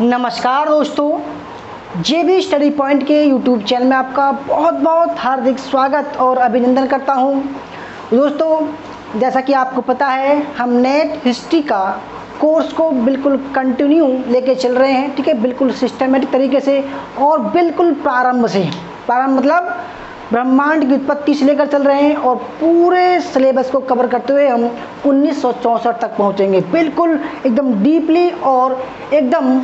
नमस्कार दोस्तों, जेबी study point के यूट्यूब चैनल में आपका बहुत बहुत हार्दिक स्वागत और अभिनंदन करता हूं। दोस्तों, जैसा कि आपको पता है, हम नेट हिस्ट्री का कोर्स को बिल्कुल कंटिन्यू लेके चल रहे हैं। ठीक है, बिल्कुल सिस्टमेटिक तरीके से और बिल्कुल प्रारंभ मतलब ब्रह्मांड की उत्पत्ति से लेकर चल रहे हैं और पूरे सिलेबस को कवर करते हुए हम 1964 तक पहुंचेंगे। बिल्कुल एकदम डीपली और एकदम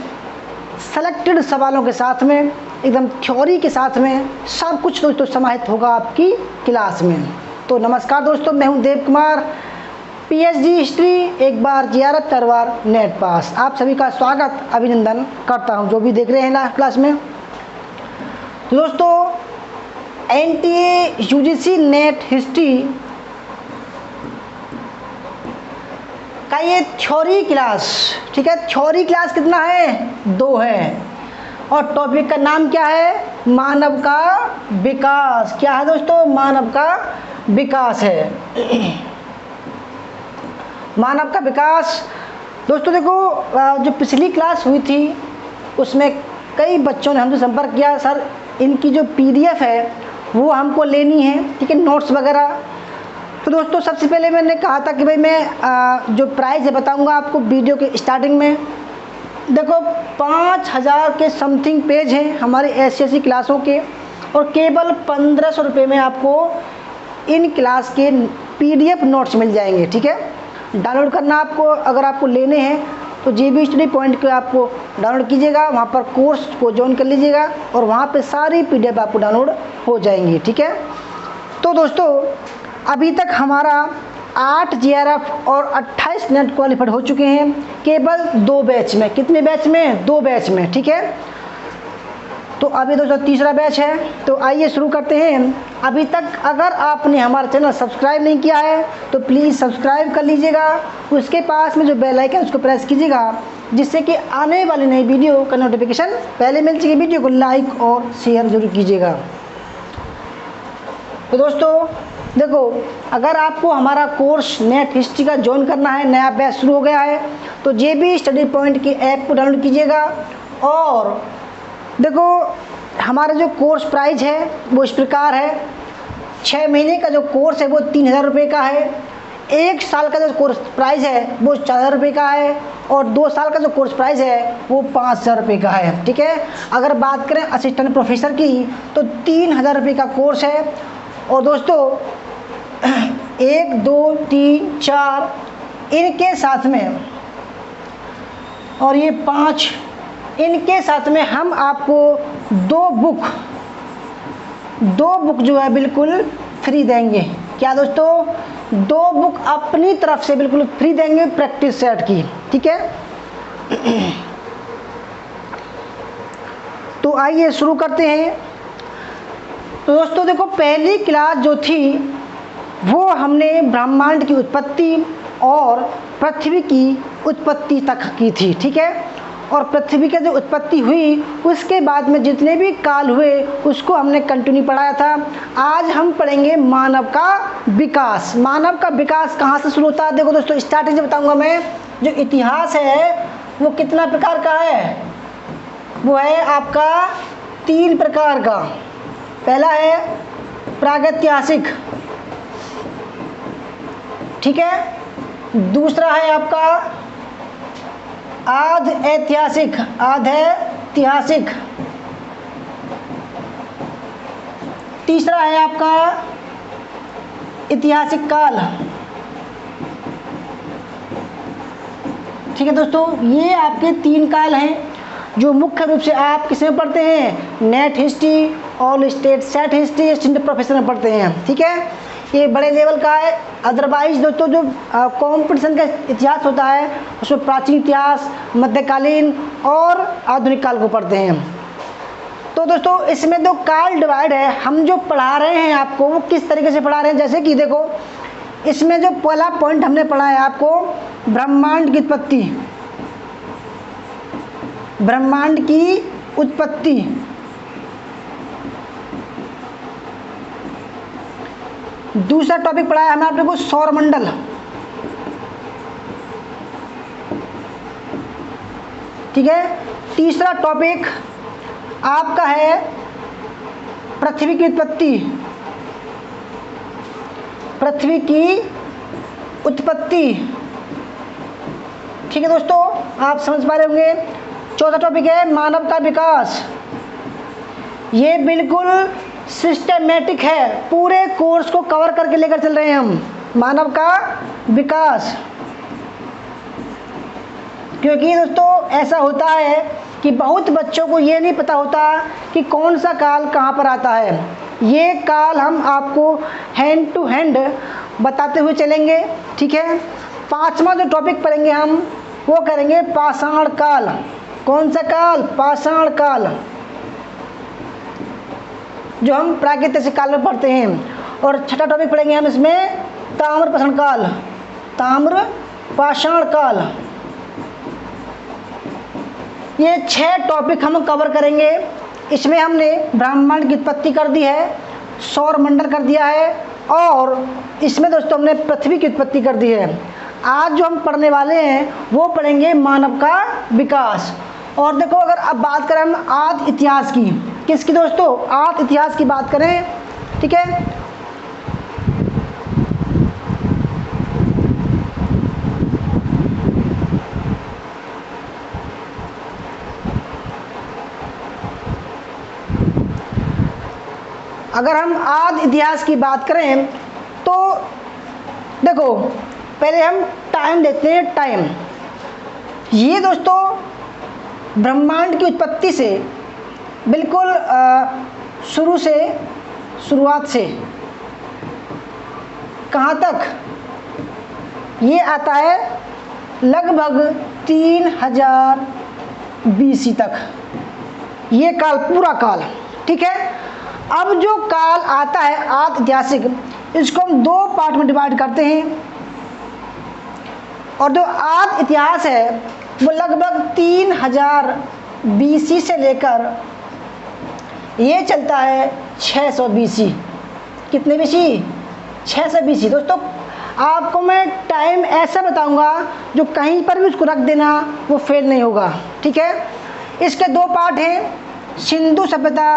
सेलेक्टेड सवालों के साथ में, एकदम थ्योरी के साथ में सब कुछ दोस्तों समाहित होगा आपकी क्लास में। तो नमस्कार दोस्तों, मैं हूं देव कुमार, पीएचडी हिस्ट्री, एक बार जियारत तरवार नेट पास। आप सभी का स्वागत अभिनंदन करता हूं जो भी देख रहे हैं क्लास में। तो दोस्तों, एनटीए यूजीसी नेट हिस्ट्री का ये थ्योरी क्लास, ठीक है, थ्योरी क्लास कितना है? 2 है। और टॉपिक का नाम क्या है? मानव का विकास। क्या है दोस्तों? मानव का विकास है। मानव का विकास। दोस्तों देखो, जो पिछली क्लास हुई थी उसमें कई बच्चों ने हमसे संपर्क किया, सर इनकी जो पीडीएफ है वो हमको लेनी है, ठीक है, नोट्स वगैरह। तो दोस्तों, सबसे पहले मैंने कहा था कि भाई मैं जो प्राइस है बताऊंगा आपको वीडियो के स्टार्टिंग में। देखो, 5000 के समथिंग पेज हैं हमारे ऐसी क्लासों के, और केवल 1500 रुपये में आपको इन क्लास के पीडीएफ नोट्स मिल जाएंगे। ठीक है, डाउनलोड करना आपको, अगर आपको लेने हैं तो जेबी स्टडी पॉइंट को आपको डाउनलोड कीजिएगा, वहाँ पर कोर्स को ज्वाइन कर लीजिएगा और वहाँ पे सारी पीडीएफ आपको डाउनलोड हो जाएंगी। ठीक है, तो दोस्तों अभी तक हमारा 8 जीआरएफ और 28 नेट क्वालिफाइड हो चुके हैं केवल 2 बैच में। कितने बैच में? 2 बैच में। ठीक है, तो अभी दोस्तों तीसरा बैच है। तो आइए शुरू करते हैं। अभी तक अगर आपने हमारा चैनल सब्सक्राइब नहीं किया है तो प्लीज़ सब्सक्राइब कर लीजिएगा, उसके पास में जो बेल आइकन है उसको प्रेस कीजिएगा, जिससे कि आने वाली नई वीडियो का नोटिफिकेशन पहले मिल सके। वीडियो को लाइक और शेयर जरूर कीजिएगा। तो दोस्तों देखो, अगर आपको हमारा कोर्स नेट हिस्ट्री का ज्वाइन करना है, नया बैच शुरू हो गया है, तो जेबी स्टडी पॉइंट की ऐप को डाउनलोड कीजिएगा। और देखो, हमारा जो कोर्स प्राइस है वो इस प्रकार है। 6 महीने का जो कोर्स है वो 3000 रुपये का है। 1 साल का जो कोर्स प्राइस है वो 4000 रुपये का है। और 2 साल का जो कोर्स प्राइस है वो 5000 रुपये का है। ठीक है, अगर बात करें असिस्टेंट प्रोफेसर की तो 3000 रुपये का कोर्स है। और दोस्तों 1 2 3 4 इनके साथ में, और ये 5 इनके साथ में हम आपको 2 बुक जो है बिल्कुल फ्री देंगे। क्या दोस्तों? 2 बुक अपनी तरफ से बिल्कुल फ्री देंगे प्रैक्टिस सेट की। ठीक है, तो आइए शुरू करते हैं। तो दोस्तों देखो, पहली क्लास जो थी वो हमने ब्रह्मांड की उत्पत्ति और पृथ्वी की उत्पत्ति तक की थी। ठीक है, और पृथ्वी की जो उत्पत्ति हुई उसके बाद में जितने भी काल हुए उसको हमने कंटिन्यू पढ़ाया था। आज हम पढ़ेंगे मानव का विकास। मानव का विकास कहाँ से शुरू होता है? देखो दोस्तों, स्टार्टिंग से बताऊंगा मैं। जो इतिहास है वो कितना प्रकार का है? वो है आपका 3 प्रकार का। पहला है प्रागैतिहासिक, ठीक है। दूसरा है आपका ऐतिहासिक। तीसरा है आपका ऐतिहासिक काल। ठीक है दोस्तों, ये आपके 3 काल हैं जो मुख्य रूप से आप किसमें पढ़ते हैं? Net history, all state set history, assistant professor में पढ़ते हैं। ठीक है, ये बड़े लेवल का है। अदरवाइज दोस्तों जो कंपटीशन का इतिहास होता है उसमें प्राचीन इतिहास, मध्यकालीन और आधुनिक काल को पढ़ते हैं। तो दोस्तों इसमें 2 काल डिवाइड है। हम जो पढ़ा रहे हैं आपको वो किस तरीके से पढ़ा रहे हैं? जैसे कि देखो, इसमें जो पहला पॉइंट हमने पढ़ा है आपको ब्रह्मांड की उत्पत्ति। ब्रह्मांड की उत्पत्ति। दूसरा टॉपिक पढ़ा है हमें आपको सौरमंडल। ठीक है, तीसरा टॉपिक आपका है पृथ्वी की उत्पत्ति। पृथ्वी की उत्पत्ति, ठीक है दोस्तों, आप समझ पा रहे होंगे। चौथा टॉपिक है मानव का विकास। ये बिल्कुल सिस्टमेटिक है, पूरे कोर्स को कवर करके लेकर चल रहे हैं हम, मानव का विकास। क्योंकि दोस्तों ऐसा होता है कि बहुत बच्चों को ये नहीं पता होता कि कौन सा काल कहाँ पर आता है। ये काल हम आपको हैंड टू हैंड बताते हुए चलेंगे, ठीक है। पांचवा जो टॉपिक पढ़ेंगे हम वो करेंगे पाषाण काल। कौन सा काल? पाषाण काल, जो हम प्राकृतिक काल में पढ़ते हैं। और छठा टॉपिक पढ़ेंगे हम इसमें ताम्र पाषाण काल। ताम्र पाषाण काल, ये 6 टॉपिक हम कवर करेंगे। इसमें हमने ब्रह्मांड की उत्पत्ति कर दी है, सौर मंडल कर दिया है, और इसमें दोस्तों हमने पृथ्वी की उत्पत्ति कर दी है। आज जो हम पढ़ने वाले हैं वो पढ़ेंगे मानव का विकास। और देखो, अगर अब बात करें हम आदि इतिहास की, किसकी दोस्तों? आदि इतिहास की बात करें, ठीक है। अगर हम आदि इतिहास की बात करें तो देखो, पहले हम टाइम देखते हैं। टाइम, ये दोस्तों ब्रह्मांड की उत्पत्ति से बिल्कुल शुरुआत से कहाँ तक, ये आता है लगभग 3000 BC तक, ये काल, पूरा काल, ठीक है। अब जो काल आता है आदि ऐतिहासिक, इसको हम 2 पार्ट में डिवाइड करते हैं। और जो आदि इतिहास है वो लगभग 3000 BC से लेकर ये चलता है 600 BC। कितने BC? 600 BC। दोस्तों आपको मैं टाइम ऐसा बताऊंगा जो कहीं पर भी उसको रख देना वो फेल नहीं होगा, ठीक है। इसके 2 पार्ट हैं, सिंधु सभ्यता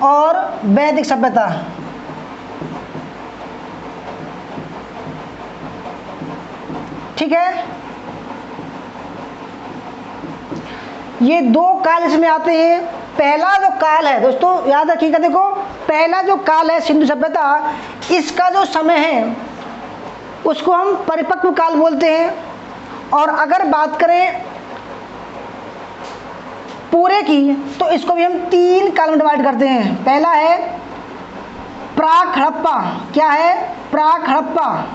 और वैदिक सभ्यता। ठीक है, ये 2 काल इसमें आते हैं। पहला जो काल है दोस्तों, याद रखिएगा, देखो पहला जो काल है सिंधु सभ्यता, इसका जो समय है उसको हम परिपक्व काल बोलते हैं। और अगर बात करें पूरे की तो इसको भी हम 3 काल में डिवाइड करते हैं। पहला है प्राक हड़प्पा। क्या है? प्राक हड़प्पा,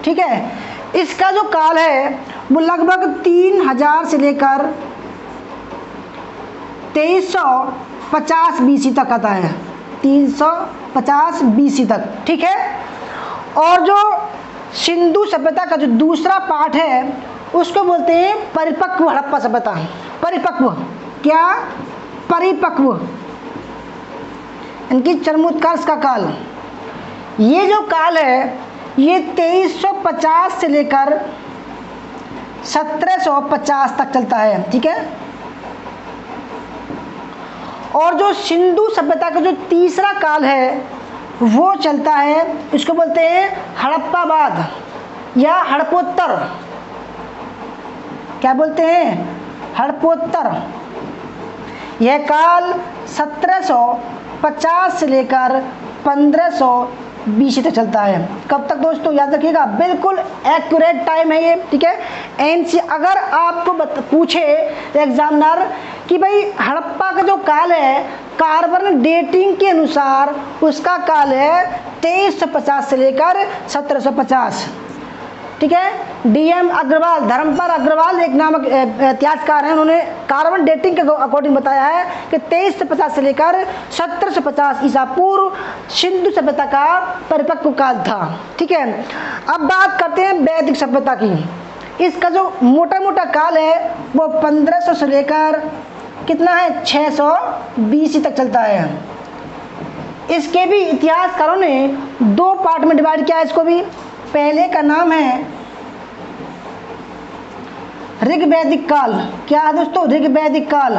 ठीक है। इसका जो काल है वो लगभग 3000 से लेकर 2350 BC तक आता है, 350 BC तक, ठीक है। और जो सिंधु सभ्यता का जो दूसरा पार्ट है उसको बोलते हैं परिपक्व हड़प्पा सभ्यता। परिपक्व, क्या? परिपक्व, इनकी चरमोत्कर्ष का काल। ये जो काल है ये 2350 से लेकर 1750 तक चलता है, ठीक है। और जो सिंधु सभ्यता का जो तीसरा काल है वो चलता है, इसको बोलते हैं हड़प्पावाद या हड़प्पोत्तर। क्या बोलते हैं? हड़प्पोत्तर। यह काल 1750 से लेकर 1500 BC तक चलता है। कब तक दोस्तों? याद रखिएगा, बिल्कुल एक्यूरेट टाइम है ये, ठीक है। एनसी अगर आपको पूछे एग्जामिनर कि भाई हड़प्पा का जो काल है कार्बन डेटिंग के अनुसार उसका काल है 2350 से लेकर 1750, ठीक है। DM अग्रवाल, धर्मपाल अग्रवाल एक नामक इतिहासकार हैं, उन्होंने कार्बन डेटिंग के अकॉर्डिंग बताया है कि 2350 से लेकर 1750 ईसा पूर्व सिंधु सभ्यता का परिपक्व काल था, ठीक है। अब बात करते हैं वैदिक सभ्यता की। इसका जो मोटा मोटा काल है वो 1500 से लेकर कितना है? 600 BC तक चलता है। इसके भी इतिहासकारों ने 2 पार्ट में डिवाइड किया है इसको भी। पहले का नाम है ऋग्वैदिक काल। क्या है दोस्तों? ऋग्वैदिक काल।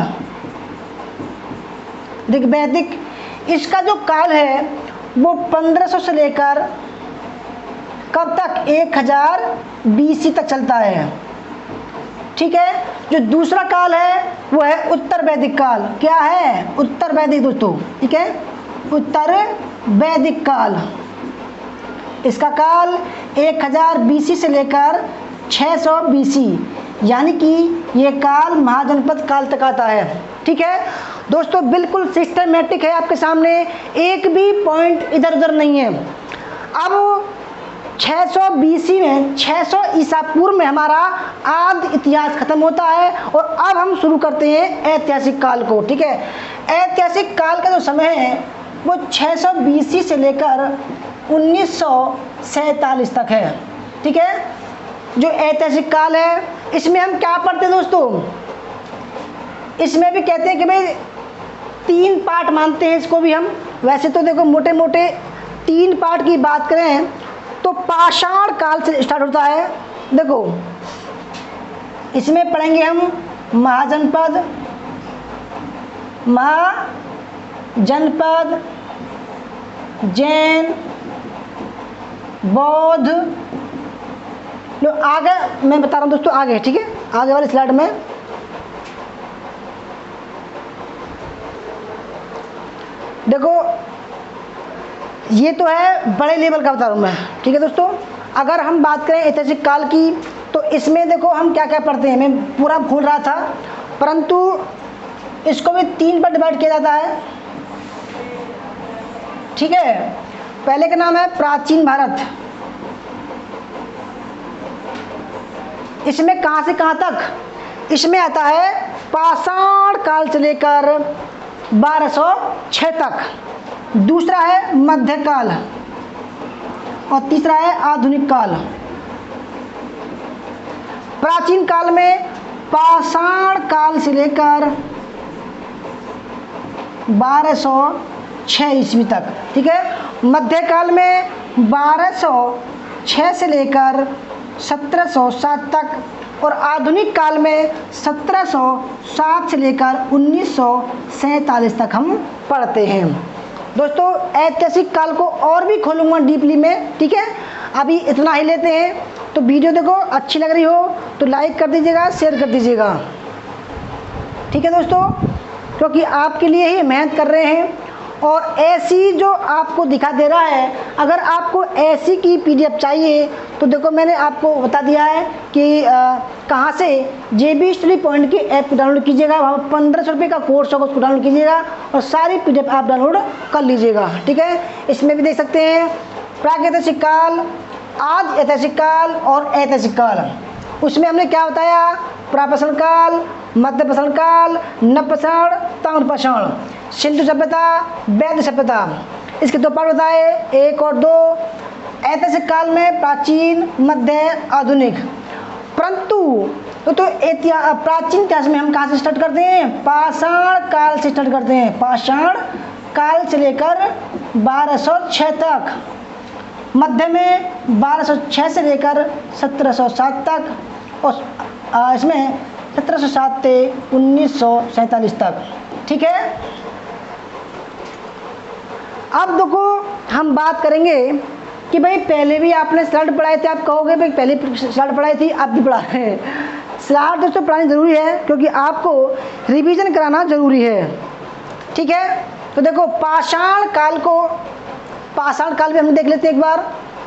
ऋग्वैदिक, इसका जो काल है वो 1500 से लेकर कब तक? 1000 BC तक चलता है। ठीक है। जो दूसरा काल है वो है उत्तर वैदिक काल। क्या है? उत्तर वैदिक दोस्तों। ठीक है, उत्तर वैदिक काल। इसका काल 1000 BC से लेकर 600 BC, यानी कि ये काल महाजनपद काल तक आता है। ठीक है दोस्तों, बिल्कुल सिस्टमेटिक है आपके सामने, एक भी पॉइंट इधर उधर नहीं है। अब 600 BC में, 600 ईसा पूर्व में हमारा आदि इतिहास खत्म होता है और अब हम शुरू करते हैं ऐतिहासिक काल को। ठीक है, ऐतिहासिक काल का जो समय है वो 600 BC से लेकर 1947 तक है। ठीक है, जो ऐतिहासिक काल है इसमें हम क्या पढ़ते हैं दोस्तों? इसमें भी कहते हैं कि भाई 3 पार्ट मानते हैं इसको भी हम। वैसे तो देखो मोटे मोटे 3 पार्ट की बात करें तो पाषाण काल से स्टार्ट होता है। देखो इसमें पढ़ेंगे हम महाजनपद, महाजनपद, जैन, बौद्ध। लो आगे मैं बता रहा हूँ दोस्तों, आगे। ठीक है, आगे वाली स्लाइड में देखो, ये तो है बड़े लेवल का बता रहा हूँ मैं। ठीक है दोस्तों, अगर हम बात करें ऐतिहासिक काल की तो इसमें देखो हम क्या क्या पढ़ते हैं। मैं पूरा भूल रहा था, परंतु इसको भी 3 पर डिवाइड किया जाता है। ठीक है, पहले का नाम है प्राचीन भारत। इसमें कहाँ से कहाँ तक? इसमें आता है पाषाण काल से लेकर 1206 तक। दूसरा है मध्यकाल और तीसरा है आधुनिक काल। प्राचीन काल में पाषाण काल से लेकर 1206 ईस्वी तक। ठीक है, मध्यकाल में 1206 से लेकर 1707 तक और आधुनिक काल में 1707 से लेकर 1947 तक हम पढ़ते हैं। दोस्तों ऐतिहासिक काल को और भी खोलूंगा डीपली में। ठीक है, अभी इतना ही लेते हैं। तो वीडियो देखो अच्छी लग रही हो तो लाइक कर दीजिएगा, शेयर कर दीजिएगा। ठीक है दोस्तों, क्योंकि आपके लिए ही मेहनत कर रहे हैं और ऐसी जो आपको दिखा दे रहा है, अगर आपको ऐसी की PDF चाहिए तो देखो मैंने आपको बता दिया है कि कहाँ से JB स्टडी पॉइंट की ऐप को डाउनलोड कीजिएगा। वहाँ 1500 रुपये का कोर्स होगा, उसको डाउनलोड कीजिएगा और सारी PDF आप डाउनलोड कर लीजिएगा। ठीक है, इसमें भी देख सकते हैं प्रागैतिहासिक काल, आदि ऐतिहासिक काल और ऐतिहासिक काल। उसमें हमने क्या बताया? प्रापाषाण काल, मध्य पाषाण काल, नवपाषाण, ताम्रपाषाण, सिंधु सभ्यता, वैदिक सभ्यता। इसके 2 पार्ट बताए, 1 और 2। ऐतिहासिक काल में प्राचीन, मध्य, आधुनिक। परंतु तो प्राचीन इतिहास में हम कहाँ से स्टार्ट करते हैं? पाषाण काल से स्टार्ट करते हैं। पाषाण काल से लेकर 1206 तक। मध्य में 1206 से लेकर 1707 तक और इसमें 1707 से 1947 तक। ठीक है, अब देखो हम बात करेंगे कि भाई पहले भी आपने स्लाइड पढ़ाए थे। आप कहोगे भाई पहले स्लाइड पढ़ाई थी, आप भी पढ़ा रहे हैं। स्लाइड दोस्तों पढ़ानी ज़रूरी है क्योंकि आपको रिवीजन कराना ज़रूरी है। ठीक है, तो देखो पाषाण काल भी हम देख लेते हैं एक बार।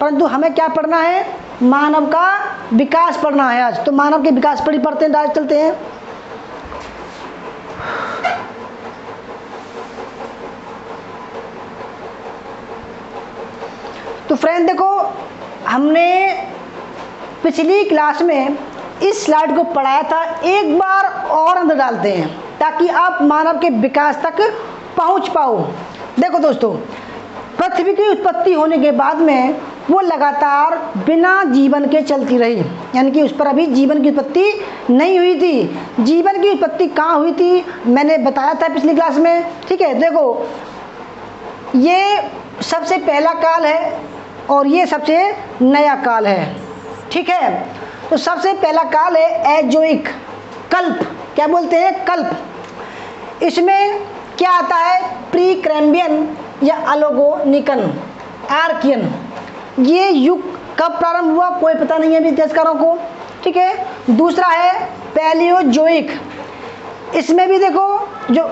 परंतु हमें क्या पढ़ना है? मानव का विकास पढ़ना है आज। तो मानव के विकास पर ही पढ़ते हैं, डायरेक्ट चलते हैं। तो फ्रेंड देखो, हमने पिछली क्लास में इस स्लाइड को पढ़ाया था, एक बार और अंदर डालते हैं ताकि आप मानव के विकास तक पहुंच पाओ। देखो दोस्तों, पृथ्वी की उत्पत्ति होने के बाद में वो लगातार बिना जीवन के चलती रही, यानी कि उस पर अभी जीवन की उत्पत्ति नहीं हुई थी। जीवन की उत्पत्ति कहाँ हुई थी मैंने बताया था पिछली क्लास में। ठीक है, देखो ये सबसे पहला काल है और ये सबसे नया काल है। ठीक है, तो सबसे पहला काल है एजोइक, कल्प, क्या बोलते हैं, कल्प। इसमें क्या आता है, प्री कैम्ब्रियन या अलोगोनिकन, आर्कियन। ये युग कब प्रारंभ हुआ कोई पता नहीं है अभी इतिहासकारों को, ठीक है। दूसरा है पैलियोजोइक, इसमें भी देखो जो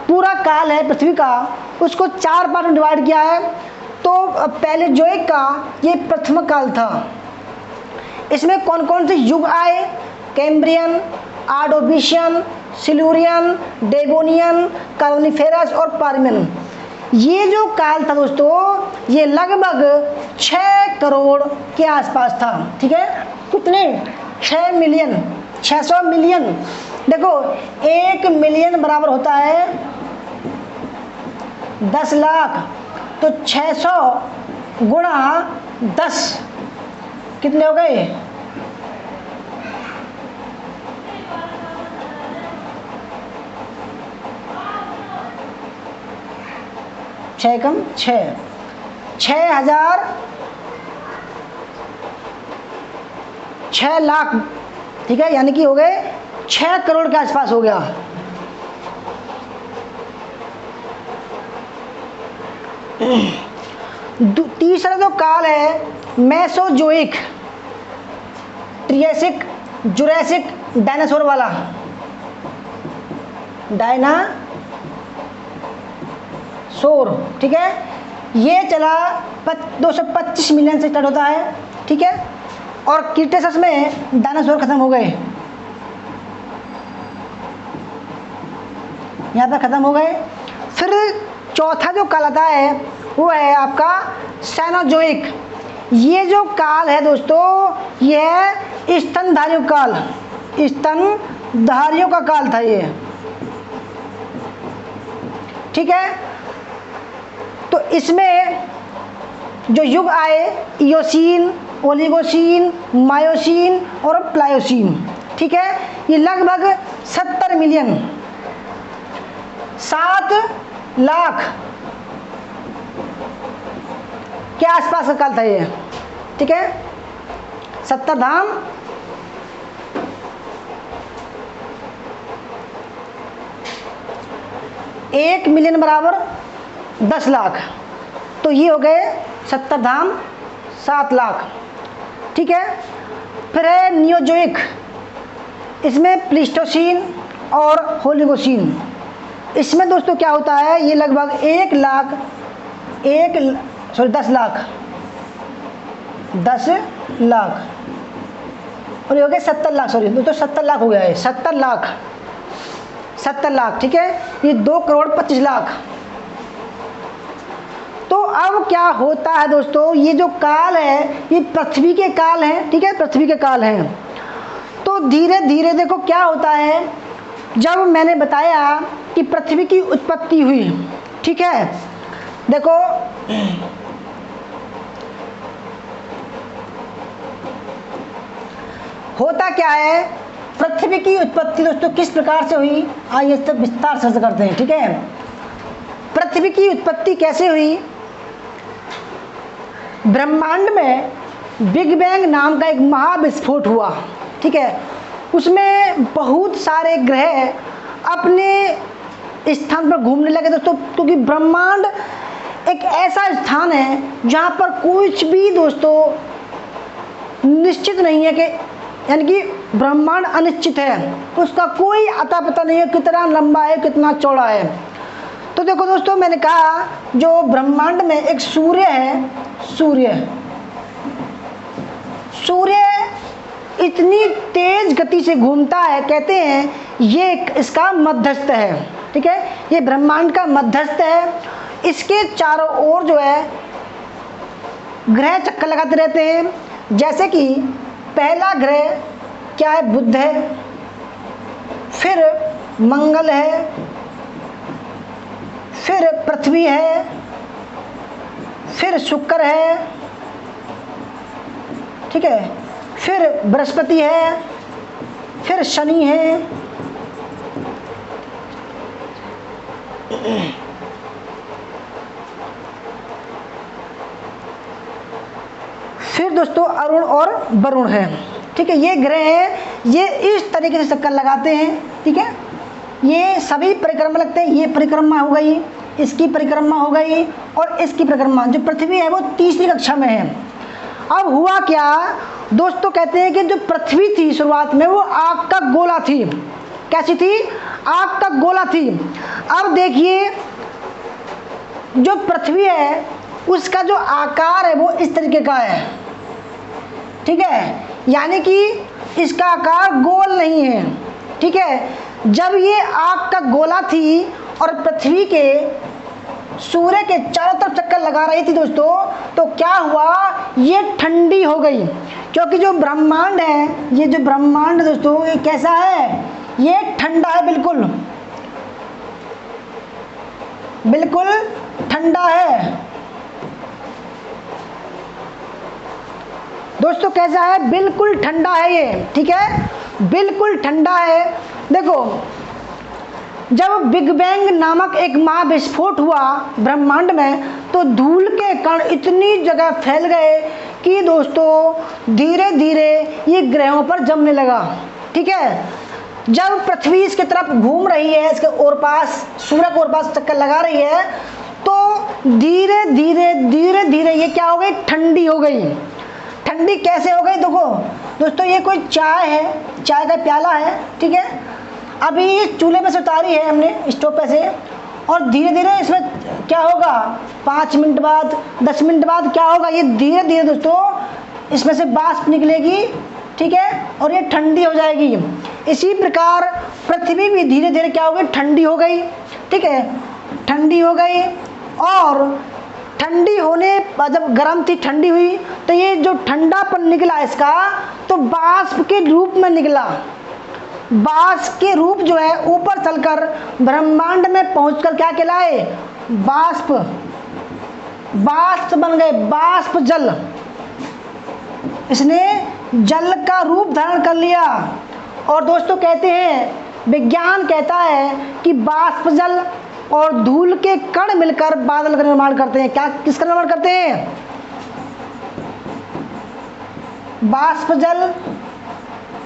पूरा काल है पृथ्वी का उसको 4 पार्ट में डिवाइड किया है। तो पैलियोजोइक का ये प्रथम काल था। इसमें कौन कौन से युग आए, कैम्ब्रियन, आर्डोबिशियन, सिल्यूरियन, डेवोनियन, कार्बोनिफेरस और पार्मियन। ये जो काल था दोस्तों ये लगभग 6 करोड़ के आसपास था, ठीक है। कितने, 6 मिलियन, 600 मिलियन। देखो 1 मिलियन बराबर होता है 10 लाख, तो 600 गुणा 10 कितने हो गए, 6 कम 6, 6,000, 6 लाख, ठीक है, यानी कि हो गए 6 करोड़ के आसपास हो गया। तीसरा जो काल है मेसोजोइक, ट्रियासिक, जुरासिक, डायनासोर वाला, डायनासोर, ठीक है। ये चला 225 मिलियन से स्टार्ट होता है, ठीक है। और क्रीटेशस में डायनासोर खत्म हो गए, यहाँ पर खत्म हो गए। फिर चौथा जो काल आता है वो है आपका साइनोजोइक। ये जो काल है दोस्तों ये है स्तनधारियों काल, स्तनधारियों का काल था ये, ठीक है। तो इसमें जो युग आए इयोसीन, ओलिगोसीन, मायोसीन और प्लायोसीन, ठीक है। ये लगभग 70 मिलियन, 7 लाख के आसपास का काल था ये, ठीक है। 70 धाम 1 मिलियन बराबर 10 लाख, तो ये हो गए 70 धाम 7 लाख, ठीक है। फिर है नियोजोइक, इसमें प्लीस्टोसीन और होलिगोसीन। इसमें दोस्तों क्या होता है ये लगभग 10 लाख और ये हो गए 70 लाख, सॉरी दोस्तों 70 लाख हो गया है, 70 लाख, ठीक है। ये 2 करोड़ 25 लाख। तो अब क्या होता है दोस्तों, ये जो काल है ये पृथ्वी के काल हैं, ठीक है, पृथ्वी के काल हैं। तो धीरे धीरे देखो क्या होता है, जब मैंने बताया कि पृथ्वी की उत्पत्ति हुई, ठीक है। देखो होता क्या है, पृथ्वी की उत्पत्ति दोस्तों किस प्रकार से हुई, आइए इस पर विस्तार से करते हैं, ठीक है। पृथ्वी की उत्पत्ति कैसे हुई, ब्रह्मांड में बिग बैंग नाम का एक महाविस्फोट हुआ, ठीक है। उसमें बहुत सारे ग्रह अपने स्थान पर घूमने लगे दोस्तों, क्योंकि ब्रह्मांड एक ऐसा स्थान है जहाँ पर कुछ भी दोस्तों निश्चित नहीं है, कि यानी कि ब्रह्मांड अनिश्चित है, उसका कोई अता पता नहीं है कितना लंबा है कितना चौड़ा है। तो देखो दोस्तों मैंने कहा जो ब्रह्मांड में एक सूर्य है, सूर्य इतनी तेज गति से घूमता है, कहते हैं ये इसका मध्यस्थ है, ठीक है। ये ब्रह्मांड का मध्यस्थ है, इसके चारों ओर जो है ग्रह चक्कर लगाते रहते हैं। जैसे कि पहला ग्रह क्या है, बुध है, फिर मंगल है, फिर पृथ्वी है, फिर शुक्र है, ठीक है, फिर बृहस्पति है, फिर शनि है, फिर दोस्तों अरुण और वरुण है, ठीक है, ये ग्रह हैं, ये इस तरीके से चक्कर लगाते हैं। ठीक है, ये सभी परिक्रमा लगते हैं। ये परिक्रमा हो गई, इसकी परिक्रमा हो गई और इसकी परिक्रमा। जो पृथ्वी है वो तीसरी कक्षा में है। अब हुआ क्या दोस्तों, कहते हैं कि जो पृथ्वी थी शुरुआत में वो आग का गोला थी। कैसी थी? आग का गोला थी। अब देखिए जो पृथ्वी है उसका जो आकार है वो इस तरीके का है। ठीक है, यानी कि इसका आकार गोल नहीं है। ठीक है, जब ये आग का गोला थी और पृथ्वी के सूर्य के चारों तरफ चक्कर लगा रही थी दोस्तों, तो क्या हुआ, ये ठंडी हो गई। क्योंकि जो ब्रह्मांड है, ये जो ब्रह्मांड दोस्तों ये कैसा है, ये ठंडा है, बिल्कुल बिल्कुल ठंडा है दोस्तों। कैसा है? बिल्कुल ठंडा है ये। ठीक है, बिल्कुल ठंडा है। देखो जब बिग बैंग नामक एक महाविस्फोट हुआ ब्रह्मांड में, तो धूल के कण इतनी जगह फैल गए कि दोस्तों धीरे धीरे ये ग्रहों पर जमने लगा। ठीक है, जब पृथ्वी इसके तरफ घूम रही है, इसके ओर पास, सूर्य के ओर पास चक्कर लगा रही है, तो धीरे धीरे धीरे धीरे ये क्या हो गई, ठंडी हो गई। ठंडी कैसे हो गई? देखो दोस्तों, ये कोई चाय है, चाय का प्याला है। ठीक है, अभी चूल्हे में से उतारी है हमने, स्टोव पे से, और धीरे धीरे इसमें क्या होगा, 5 मिनट बाद, 10 मिनट बाद क्या होगा, ये धीरे धीरे दोस्तों इसमें से वाष्प निकलेगी। ठीक है, और ये ठंडी हो जाएगी। इसी प्रकार पृथ्वी भी धीरे धीरे क्या हो गई, ठंडी हो गई। ठीक है, ठंडी हो गई, और ठंडी होने जब गर्म थी, ठंडी हुई, तो ये जो ठंडापन निकला इसका, तो वाष्प के रूप में निकला। वाष्प के रूप जो है ऊपर चलकर ब्रह्मांड में पहुंचकर क्या कहलाए, वाष्प। वाष्प बन गए, वाष्प जल। इसने जल का रूप धारण कर लिया। और दोस्तों कहते हैं, विज्ञान कहता है कि वाष्प जल और धूल के कण मिलकर बादल का निर्माण करते हैं। क्या, किसका निर्माण करते हैं? वाष्प जल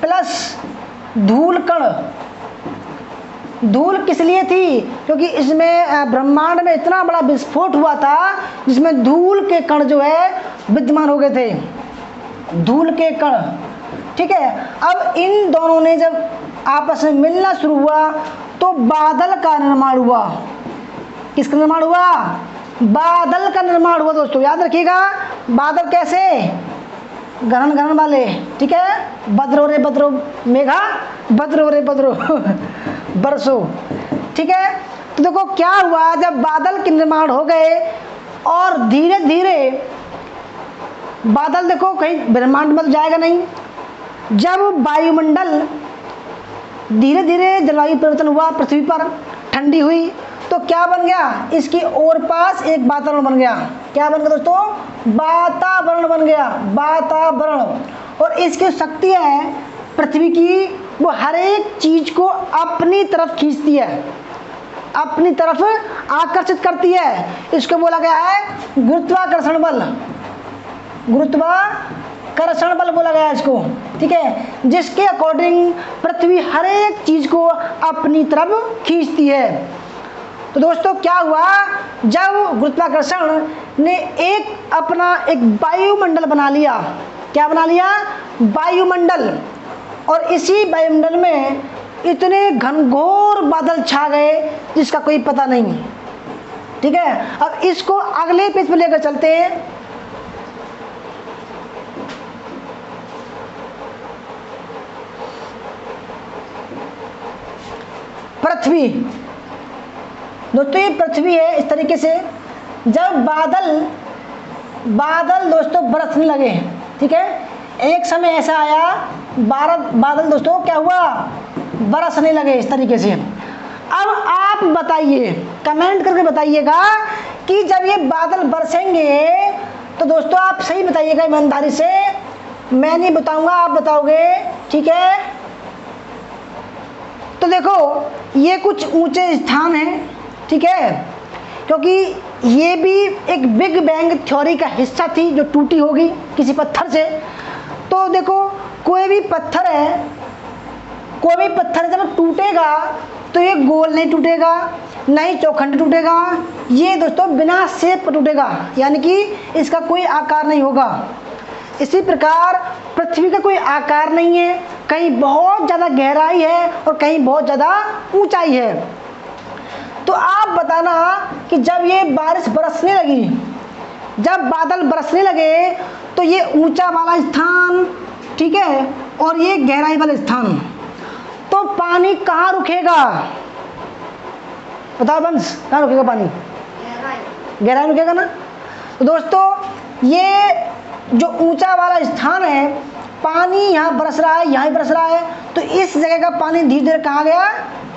प्लस धूल कण। धूल किस लिए थी? क्योंकि इसमें ब्रह्मांड में इतना बड़ा विस्फोट हुआ था जिसमें धूल के कण जो है विद्यमान हो गए थे, धूल के कण। ठीक है, अब इन दोनों ने जब आपस में मिलना शुरू हुआ तो बादल का निर्माण हुआ। किसका निर्माण हुआ? बादल का निर्माण हुआ दोस्तों। याद रखिएगा, बादल कैसे, गहन गहन वाले। ठीक है, भद्रो रे भद्रो मेघा, भद्रो रे भद्रो बरसो। ठीक है, तो देखो क्या हुआ, जब बादल के निर्माण हो गए और धीरे धीरे बादल, देखो कहीं ब्रह्मांड में जाएगा नहीं। जब वायुमंडल धीरे धीरे जलवायु परिवर्तन हुआ, पृथ्वी पर ठंडी हुई, तो क्या बन गया, इसकी ओर पास एक वातावरण बन गया। क्या बन गया दोस्तों? वातावरण बन गया, वातावरण। और इसकी शक्ति है पृथ्वी की, वो हर एक चीज को अपनी तरफ खींचती है, अपनी तरफ आकर्षित करती है। इसको बोला गया है गुरुत्वाकर्षण बल। गुरुत्वाकर्षण बल बोला गया है इसको। ठीक है, जिसके अकॉर्डिंग पृथ्वी हर एक चीज को अपनी तरफ खींचती है। तो दोस्तों क्या हुआ, जब गुरुत्वाकर्षण ने अपना एक वायुमंडल बना लिया। क्या बना लिया? वायुमंडल। और इसी वायुमंडल में इतने घनघोर बादल छा गए जिसका कोई पता नहीं। ठीक है, अब इसको अगले पेज पर लेकर चलते हैं। पृथ्वी दोस्तों, ये पृथ्वी है इस तरीके से। जब बादल दोस्तों बरसने लगे, ठीक है, एक समय ऐसा आया बादल दोस्तों क्या हुआ, बरसने लगे इस तरीके से। अब आप बताइए, कमेंट करके बताइएगा कि जब ये बादल बरसेंगे तो दोस्तों आप सही बताइएगा ईमानदारी से, मैं नहीं बताऊंगा, आप बताओगे। ठीक है, तो देखो ये कुछ ऊंचे स्थान हैं। ठीक है, क्योंकि ये भी एक बिग बैंग थ्योरी का हिस्सा थी जो टूटी होगी किसी पत्थर से। तो देखो कोई भी पत्थर है, कोई भी पत्थर जब टूटेगा तो ये गोल नहीं टूटेगा, नहीं चौखंड टूटेगा, ये दोस्तों बिना शेप का टूटेगा, यानी कि इसका कोई आकार नहीं होगा। इसी प्रकार पृथ्वी का कोई आकार नहीं है, कहीं बहुत ज़्यादा गहराई है और कहीं बहुत ज़्यादा ऊंचाई है। तो आप बताना कि जब ये बारिश बरसने लगी, जब बादल बरसने लगे, तो ये ऊंचा वाला स्थान, ठीक है, और ये गहराई वाला स्थान, तो पानी कहाँ रुकेगा? बताओ बंस, कहाँ रुकेगा पानी? गहराई रुकेगा ना। तो दोस्तों ये जो ऊंचा वाला स्थान है, पानी यहाँ बरस रहा है, यहाँ बरस रहा है, तो इस जगह का पानी धीरे धीरे कहाँ गया?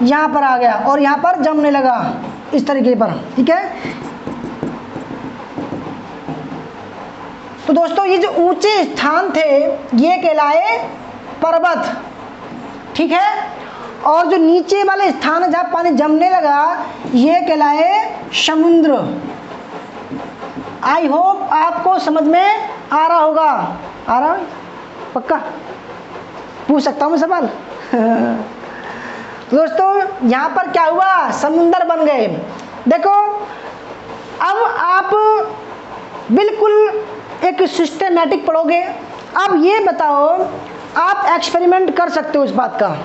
यहाँ पर आ गया और यहाँ पर जमने लगा इस तरीके पर, ठीक है। तो दोस्तों ये जो ऊंचे स्थान थे ये कहलाए पर्वत, ठीक है, और जो नीचे वाले स्थान है जहाँ पानी जमने लगा ये कहलाए समुद्र। आई होप आपको समझ में आ रहा होगा। आ रहा है? पक्का पूछ सकता हूँ मैं सवाल? दोस्तों यहाँ पर क्या हुआ? समुद्र बन गए। देखो अब आप बिल्कुल एक सिस्टमैटिक पढ़ोगे। अब ये बताओ, आप एक्सपेरिमेंट कर सकते हो इस बात का।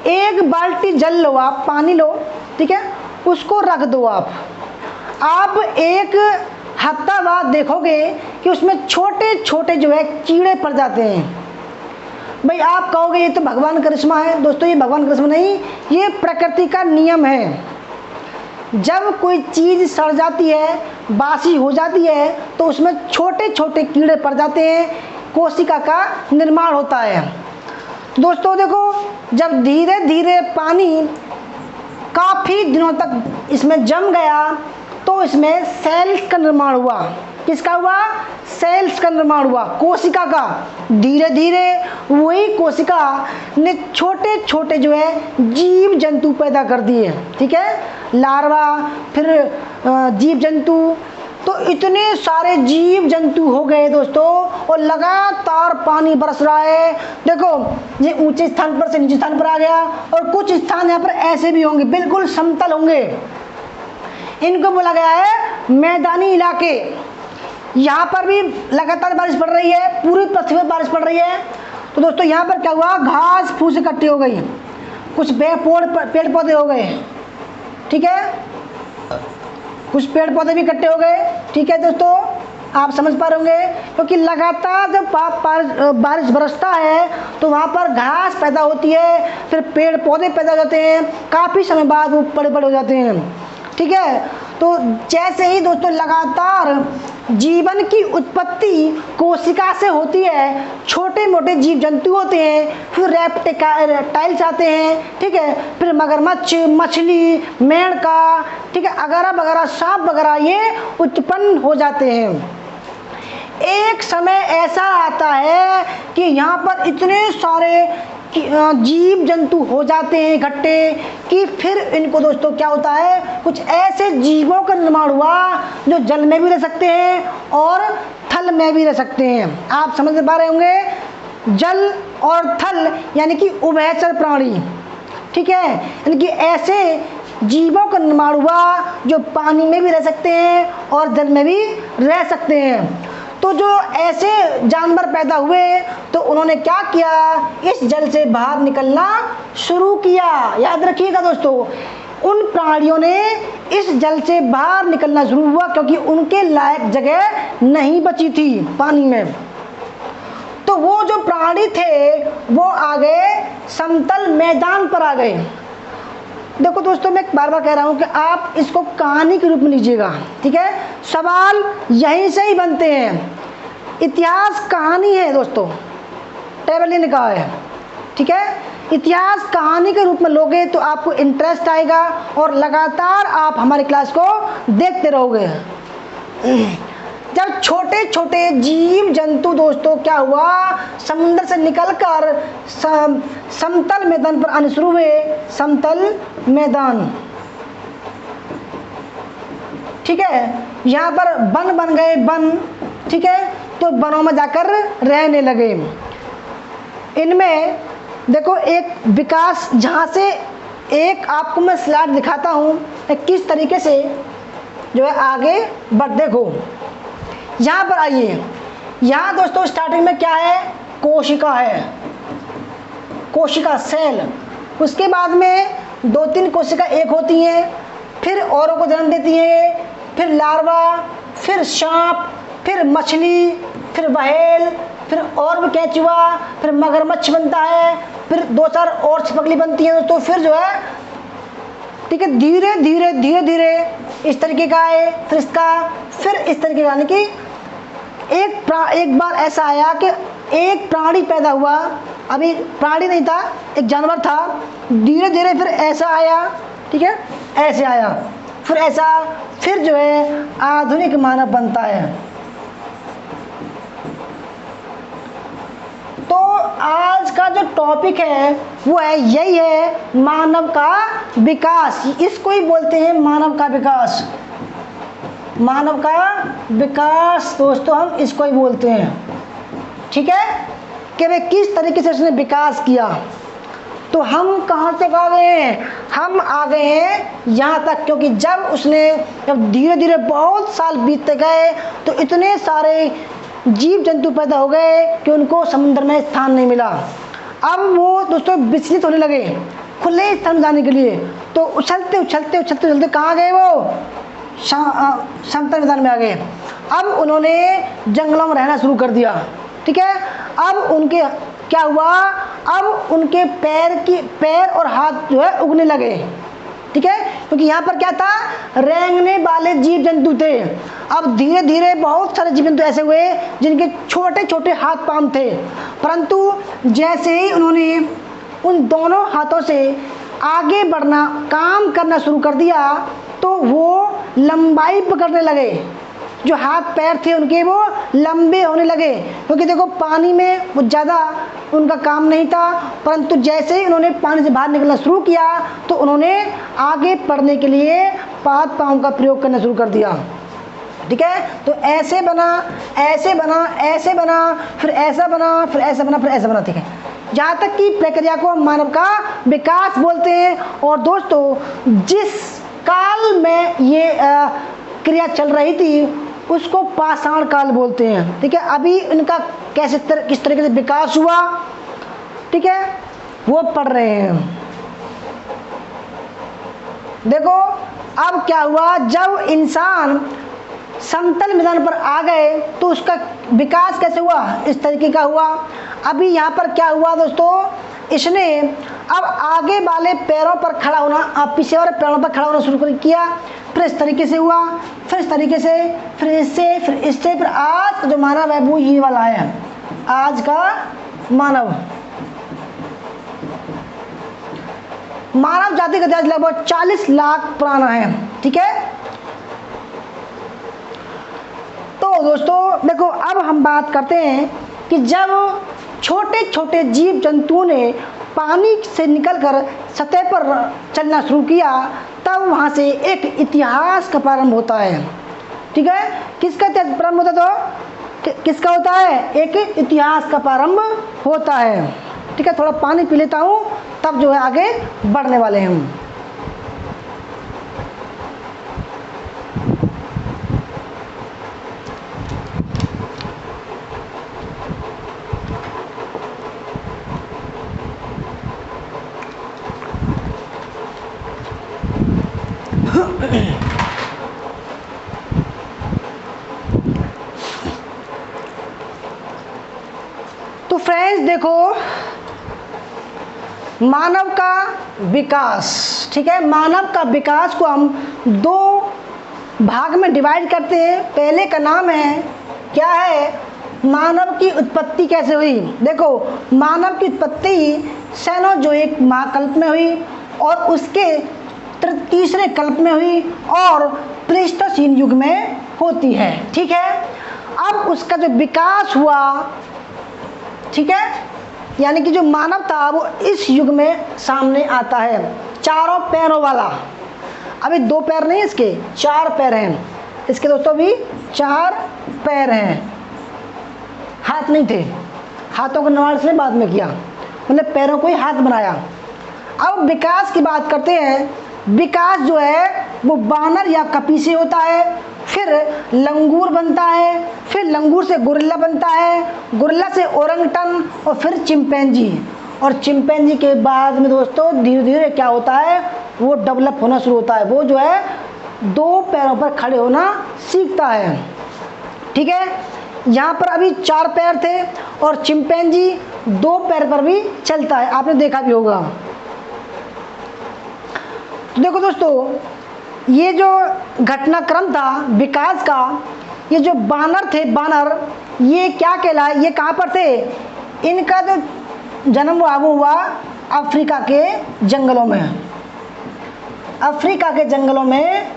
एक बाल्टी जल लो, आप पानी लो, ठीक है, उसको रख दो आप एक हफ्ता बाद देखोगे कि उसमें छोटे छोटे जो है कीड़े पड़ जाते हैं। भाई आप कहोगे ये तो भगवान का करिश्मा है। दोस्तों ये भगवान का करिश्मा नहीं, ये प्रकृति का नियम है। जब कोई चीज़ सड़ जाती है, बासी हो जाती है, तो उसमें छोटे छोटे कीड़े पड़ जाते हैं, कोशिका का निर्माण होता है। दोस्तों देखो जब धीरे धीरे पानी काफ़ी दिनों तक इसमें जम गया तो इसमें सेल्स का निर्माण हुआ। किसका हुआ? सेल्स का निर्माण हुआ, कोशिका का। धीरे धीरे वही कोशिका ने छोटे छोटे जो है जीव जंतु पैदा कर दिए, ठीक है, लार्वा, फिर जीव जंतु। तो इतने सारे जीव जंतु हो गए दोस्तों, और लगातार पानी बरस रहा है। देखो ये ऊंचे स्थान पर से नीचे स्थान पर आ गया, और कुछ स्थान यहाँ पर ऐसे भी होंगे बिल्कुल समतल होंगे, इनको बोला गया है मैदानी इलाके। यहाँ पर भी लगातार बारिश पड़ रही है, पूरी पृथ्वी पर बारिश पड़ रही है। तो दोस्तों यहाँ पर क्या हुआ? घास फूस इकट्ठी हो गई, कुछ पेड़ पौधे हो गए, ठीक है, कुछ पेड़ पौधे भी इकट्ठे हो गए, ठीक है दोस्तों, आप समझ पा रहे होंगे। क्योंकि लगातार जब बारिश बरसता है तो वहाँ पर घास पैदा होती है, फिर पेड़ पौधे पैदा हो जाते हैं, काफ़ी समय बाद वो बड़े बड़े हो जाते हैं, ठीक है। तो जैसे ही दोस्तों लगातार जीवन की उत्पत्ति कोशिका से होती है, छोटे मोटे जीव जंतु होते हैं, फिर रेप्टाइल्स आते हैं, ठीक है, फिर मगरमच्छ, मछली, मेंढका, ठीक है, अगैरह वगैरह, सांप वगैरह ये उत्पन्न हो जाते हैं। एक समय ऐसा आता है कि यहाँ पर इतने सारे जीव जंतु हो जाते हैं इकट्ठे कि फिर इनको दोस्तों क्या होता है, कुछ ऐसे जीवों का निर्माण हुआ जो जल में भी रह सकते हैं और थल में भी रह सकते हैं। आप समझ पा रहे होंगे, जल और थल यानी कि उभयचर प्राणी, ठीक है, यानी कि ऐसे जीवों का निर्माण हुआ जो पानी में भी रह सकते हैं और जल में भी रह सकते हैं। तो जो ऐसे जानवर पैदा हुए तो उन्होंने क्या किया, इस जल से बाहर निकलना शुरू किया। याद रखिएगा दोस्तों, उन प्राणियों ने इस जल से बाहर निकलना शुरू हुआ क्योंकि उनके लायक जगह नहीं बची थी पानी में। तो वो जो प्राणी थे वो आ गए समतल मैदान पर आ गए। देखो दोस्तों मैं बार बार कह रहा हूँ कि आप इसको कहानी के रूप में लीजिएगा, ठीक है, सवाल यहीं से ही बनते हैं। इतिहास कहानी है दोस्तों, टेबल ने कहा है, ठीक है, इतिहास कहानी के रूप में लोगे तो आपको इंटरेस्ट आएगा और लगातार आप हमारी क्लास को देखते रहोगे। जब छोटे छोटे जीव जंतु दोस्तों क्या हुआ, समुद्र से निकलकर समतल मैदान पर आने शुरू हुए, समतल मैदान, ठीक है, यहाँ पर वन बन गए, वन, ठीक है, तो वनों में जाकर रहने लगे। इनमें देखो एक विकास, जहाँ से एक आपको मैं स्लाइड दिखाता हूँ किस तरीके से जो है आगे बढ़। देखो यहाँ पर आइए, यहाँ दोस्तों स्टार्टिंग में क्या है, कोशिका है, कोशिका सेल। उसके बाद में 2-3 कोशिका एक होती हैं, फिर औरों को जन्म देती हैं, फिर लार्वा, फिर सांप, फिर मछली, फिर व्हेल, फिर और भी केंचुआ, फिर मगरमच्छ बनता है, फिर 2-4 और छिपकली बनती है दोस्तों। फिर जो है ठीक है धीरे धीरे धीरे धीरे इस तरीके का है, फिर इसका, फिर इस तरीके का। यानी कि एक बार ऐसा आया कि एक प्राणी पैदा हुआ, अभी प्राणी नहीं था, एक जानवर था, धीरे धीरे फिर ऐसा आया, ठीक है ऐसे आया, फिर ऐसा, फिर जो है आधुनिक मानव बनता है। तो आज का जो टॉपिक है वो है यही है, मानव का विकास। इसको ही बोलते हैं मानव का विकास। मानव का विकास दोस्तों हम इसको ही बोलते हैं, ठीक है, कि वे किस तरीके से उसने विकास किया। तो हम कहाँ तक आ गए हैं, हम आ गए हैं यहाँ तक, क्योंकि जब धीरे धीरे बहुत साल बीतते गए तो इतने सारे जीव जंतु पैदा हो गए कि उनको समुद्र में स्थान नहीं मिला। अब वो दोस्तों विचलित होने लगे खुले स्थान जाने के लिए, तो उछलते उछलते उछलते उछलते कहाँ गए, वो समतल मैदान में आ गए। अब उन्होंने जंगलों में रहना शुरू कर दिया, ठीक है। अब उनके क्या हुआ, अब उनके पैर और हाथ जो है उगने लगे, ठीक है, क्योंकि यहाँ पर क्या था, रेंगने वाले जीव जंतु थे। अब धीरे धीरे बहुत सारे जीव जंतु ऐसे हुए जिनके छोटे छोटे हाथ पांव थे, परंतु जैसे ही उन्होंने उन दोनों हाथों से आगे बढ़ना, काम करना शुरू कर दिया, तो वो लंबाई पकड़ने लगे। जो हाथ पैर थे उनके वो लंबे होने लगे, क्योंकि देखो पानी में वो ज़्यादा उनका काम नहीं था, परंतु जैसे ही उन्होंने पानी से बाहर निकलना शुरू किया तो उन्होंने आगे बढ़ने के लिए हाथ पाँव का प्रयोग करना शुरू कर दिया, ठीक है। तो ऐसे बना, ऐसे बना, ऐसे बना, फिर ऐसा बना, फिर ऐसा बना, फिर ऐसा बना, ठीक है। जहाँ तक कि प्रक्रिया को हम मानव का विकास बोलते हैं। और दोस्तों जिस काल में ये क्रिया चल रही थी उसको पाषाण काल बोलते हैं, ठीक है। अभी इनका किस तरीके से विकास हुआ, ठीक है, वो पढ़ रहे हैं। देखो अब क्या हुआ, जब इंसान समतल मैदान पर आ गए तो उसका विकास कैसे हुआ, इस तरीके का हुआ। अभी यहाँ पर क्या हुआ दोस्तों, इसने अब आगे वाले पैरों पर खड़ा होना, पीछे वाले पैरों पर खड़ा होना शुरू किया, फिर इस तरीके से हुआ, फिर इस तरीके से, फिर इससे, फिर इससे, फिर आज जो मानव है वो ये वाला है, आज का मानव जाति का इतिहास लगभग 40 लाख पुराना है, ठीक है। तो दोस्तों देखो अब हम बात करते हैं कि जब छोटे छोटे जीव जंतुओं ने पानी से निकलकर सतह पर चलना शुरू किया, तब वहाँ से एक इतिहास का प्रारंभ होता है, ठीक है। किसका प्रारंभ होता है, तो किसका होता है, एक इतिहास का प्रारंभ होता है, ठीक है। थोड़ा पानी पी लेता हूँ, तब जो है आगे बढ़ने वाले हैं हम। तो फ्रेंड्स देखो, मानव का विकास, ठीक है, मानव का विकास को हम 2 भाग में डिवाइड करते हैं। पहले का नाम है क्या है, मानव की उत्पत्ति कैसे हुई। देखो मानव की उत्पत्ति सेनोजोइक महाकल्प में हुई और उसके तीसरे कल्प में हुई और प्लेस्टोसीन युग में होती है, ठीक है। अब उसका जो विकास हुआ, ठीक है, यानी कि जो मानव था वो इस युग में सामने आता है, 4 पैरों वाला। अभी 2 पैर नहीं, इसके 4 पैर हैं, इसके दोस्तों भी 4 पैर हैं, हाथ नहीं थे, हाथों का निर्माण इसने बाद में किया, मतलब पैरों को ही हाथ बनाया। अब विकास की बात करते हैं। विकास जो है वो बानर या कपी से होता है, फिर लंगूर बनता है, फिर लंगूर से गोरिल्ला बनता है, गोरिल्ला से ओरंगटन और फिर चिंपैंजी, और चिंपैंजी के बाद में दोस्तों धीरे धीरे क्या होता है, वो डेवलप होना शुरू होता है, वो जो है 2 पैरों पर खड़े होना सीखता है। ठीक है, यहाँ पर अभी 4 पैर थे और चिंपैंजी 2 पैर पर भी चलता है, आपने देखा भी होगा। तो देखो दोस्तों, ये जो घटनाक्रम था विकास का, ये जो बानर थे, बानर ये क्या कहलाए, ये कहाँ पर थे, इनका जो जन्म हुआ अफ्रीका के जंगलों में। अफ्रीका के जंगलों में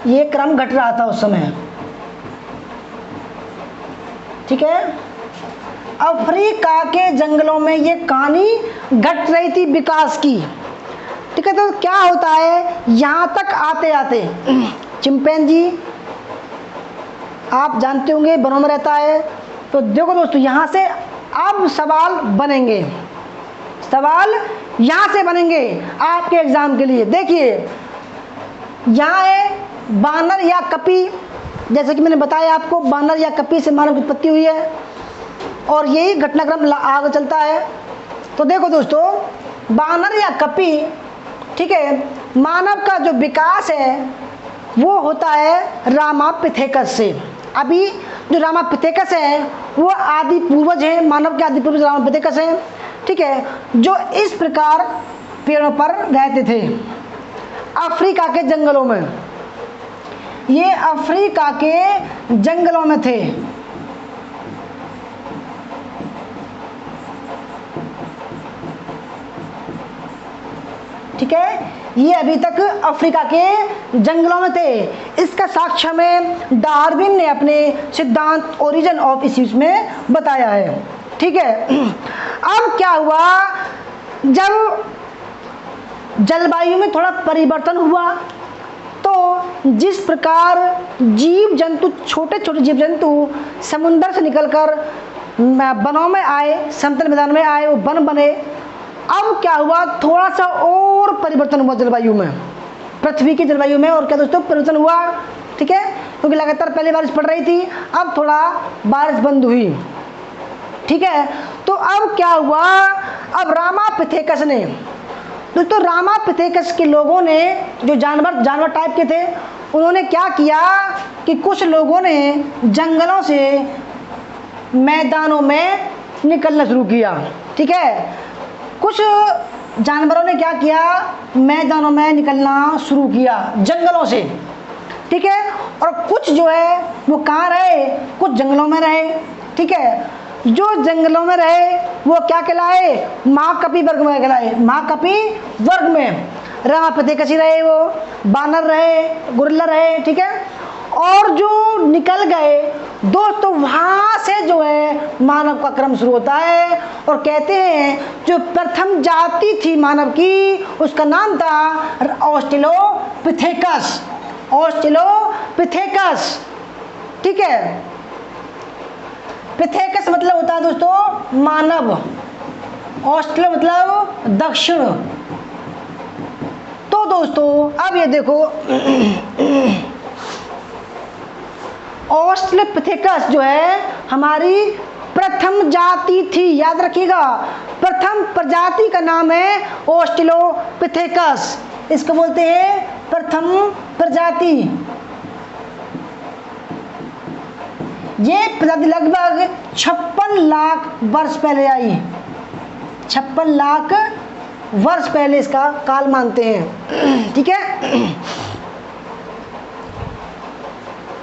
ये क्रम घट रहा था उस समय। ठीक है, अफ्रीका के जंगलों में ये कहानी घट रही थी विकास की। ठीक है, तो क्या होता है, यहाँ तक आते आते चिंपैंजी आप जानते होंगे वनों में रहता है। तो देखो दोस्तों, यहाँ से अब सवाल बनेंगे, सवाल यहाँ से बनेंगे आपके एग्जाम के लिए। देखिए, यहाँ है बानर या कपी, जैसे कि मैंने बताया आपको, बानर या कपी से मानव की उत्पत्ति हुई है और यही घटनाक्रम आगे चलता है। तो देखो दोस्तों, बानर या कपी, ठीक है, मानव का जो विकास है वो होता है रामापिथेकस से। अभी जो रामापिथेकस है वो आदि पूर्वज है, मानव के आदि पूर्वज रामापिथेकस है। ठीक है, जो इस प्रकार पेड़ों पर रहते थे अफ्रीका के जंगलों में, ये अफ्रीका के जंगलों में थे। ठीक है, ये अभी तक अफ्रीका के जंगलों में थे। इसका साक्ष्य में डार्विन ने अपने सिद्धांत ओरिजिन ऑफ स्पीशीज में बताया है। ठीक है, अब क्या हुआ, जब जलवायु में थोड़ा परिवर्तन हुआ तो जिस प्रकार जीव जंतु, छोटे छोटे जीव जंतु समुद्र से निकलकर वनों में आए, समतल मैदान में आए, वो वन बने। अब क्या हुआ, थोड़ा सा और परिवर्तन हुआ जलवायु में, पृथ्वी की जलवायु में। और क्या दोस्तों, परिवर्तन हुआ। ठीक है, क्योंकि लगातार पहले बारिश पड़ रही थी, अब थोड़ा बारिश बंद हुई। ठीक है, तो अब क्या हुआ, अब रामापिथेकस ने, दोस्तों रामापिथेकस के लोगों ने, जो जानवर टाइप के थे, उन्होंने क्या किया कि कुछ लोगों ने जंगलों से मैदानों में निकलना शुरू किया। ठीक है, कुछ जानवरों ने क्या किया, मैदानों में निकलना शुरू किया जंगलों से। ठीक है, और कुछ जो है वो कहाँ रहे, कुछ जंगलों में रहे। ठीक है, जो जंगलों में रहे वो क्या कहलाए, महाकपी वर्ग में कहलाए। महाकपी वर्ग में रामापिथेकस रहे, वो बानर रहे, गोरिल्ला रहे। ठीक है, और जो निकल गए दोस्तों, वहाँ से जो है मानव का क्रम शुरू होता है। और कहते हैं जो प्रथम जाति थी मानव की, उसका नाम था ऑस्ट्रेलोपिथेकस। ऑस्ट्रेलोपिथेकस। ठीक है, पिथेकस मतलब होता है दोस्तों मानव, ऑस्ट्रेलो मतलब दक्षिण। तो दोस्तों अब ये देखो, ऑस्ट्रेलोपिथेकस जो है हमारी प्रथम जाति थी, याद रखिएगा, प्रथम प्रजाति का नाम है ऑस्ट्रेलोपिथेकस। इसको बोलते हैं प्रथम प्रजाति। ये प्रजाति लगभग 56 लाख वर्ष पहले आई। 56 लाख वर्ष पहले इसका काल मानते हैं। ठीक है,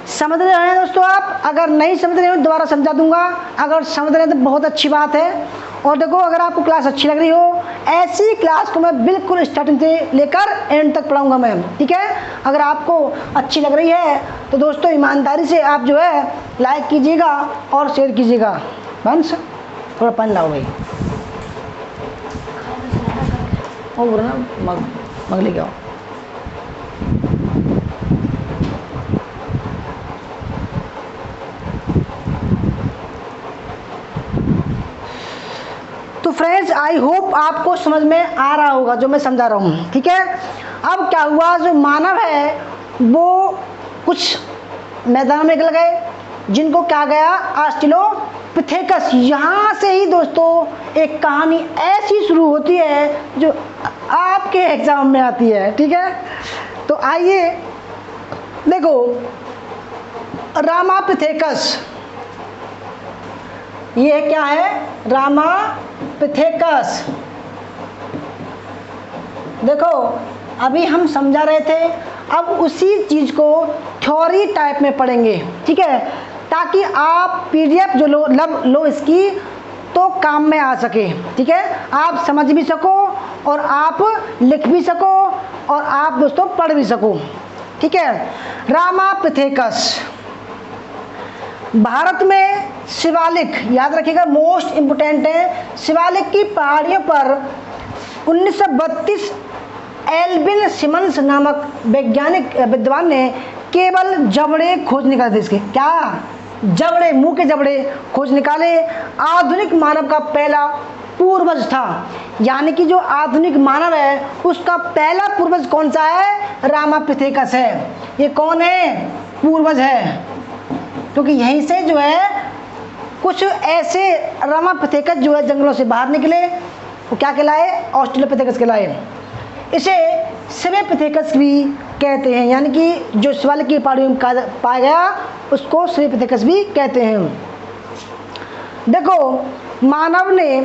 समझ रहे हैं दोस्तों आप? अगर नहीं समझ रहे हो दोबारा समझा दूंगा, अगर समझ रहे हैं तो बहुत अच्छी बात है। और देखो, अगर आपको क्लास अच्छी लग रही हो, ऐसी क्लास को मैं बिल्कुल स्टार्टिंग से लेकर एंड तक पढ़ाऊंगा मैम। ठीक है, अगर आपको अच्छी लग रही है तो दोस्तों ईमानदारी से आप जो है लाइक कीजिएगा और शेयर कीजिएगा। बंस थोड़ा पानी लाओ भाई, और बोलो ना मग लेके आओ। तो फ्रेंड्स आई होप आपको समझ में आ रहा होगा जो मैं समझा रहा हूँ, ठीक है। अब क्या हुआ, जो मानव है वो कुछ मैदान में निकल गए जिनको क्या गया, ऑस्ट्रेलोपिथेकस। यहाँ से ही दोस्तों एक कहानी ऐसी शुरू होती है जो आपके एग्जाम में आती है, ठीक है। तो आइए देखो, रामापिथेकस, ये क्या है, रामापिथेकस। देखो अभी हम समझा रहे थे, अब उसी चीज को थ्योरी टाइप में पढ़ेंगे, ठीक है, ताकि आप पीडीएफ जो लो इसकी तो काम में आ सके, ठीक है, आप समझ भी सको और आप लिख भी सको और आप दोस्तों पढ़ भी सको, ठीक है। रामापिथेकस भारत में शिवालिक, याद रखिएगा मोस्ट इंपोर्टेंट है, शिवालिक की पहाड़ियों पर 1932 एल्बिन सिमंस नामक वैज्ञानिक विद्वान ने केवल जबड़े खोज निकाले थे। इसके क्या, जबड़े, मुंह के जबड़े खोज निकाले। आधुनिक मानव का पहला पूर्वज था, यानी कि जो आधुनिक मानव है उसका पहला पूर्वज कौन सा है, रामापिथेकस है। ये कौन है, पूर्वज है, क्योंकि यहीं से जो है कुछ ऐसे रामापिथेकस जो है जंगलों से बाहर निकले, वो क्या कहलाए, ऑस्ट्रेलोपिथेकस कहलाए। इसे श्वेपिथेकस भी कहते हैं, यानी कि जो शिवालिक की पहाड़ियों में पाया गया उसको श्वेपिथेकस भी कहते हैं। देखो मानव ने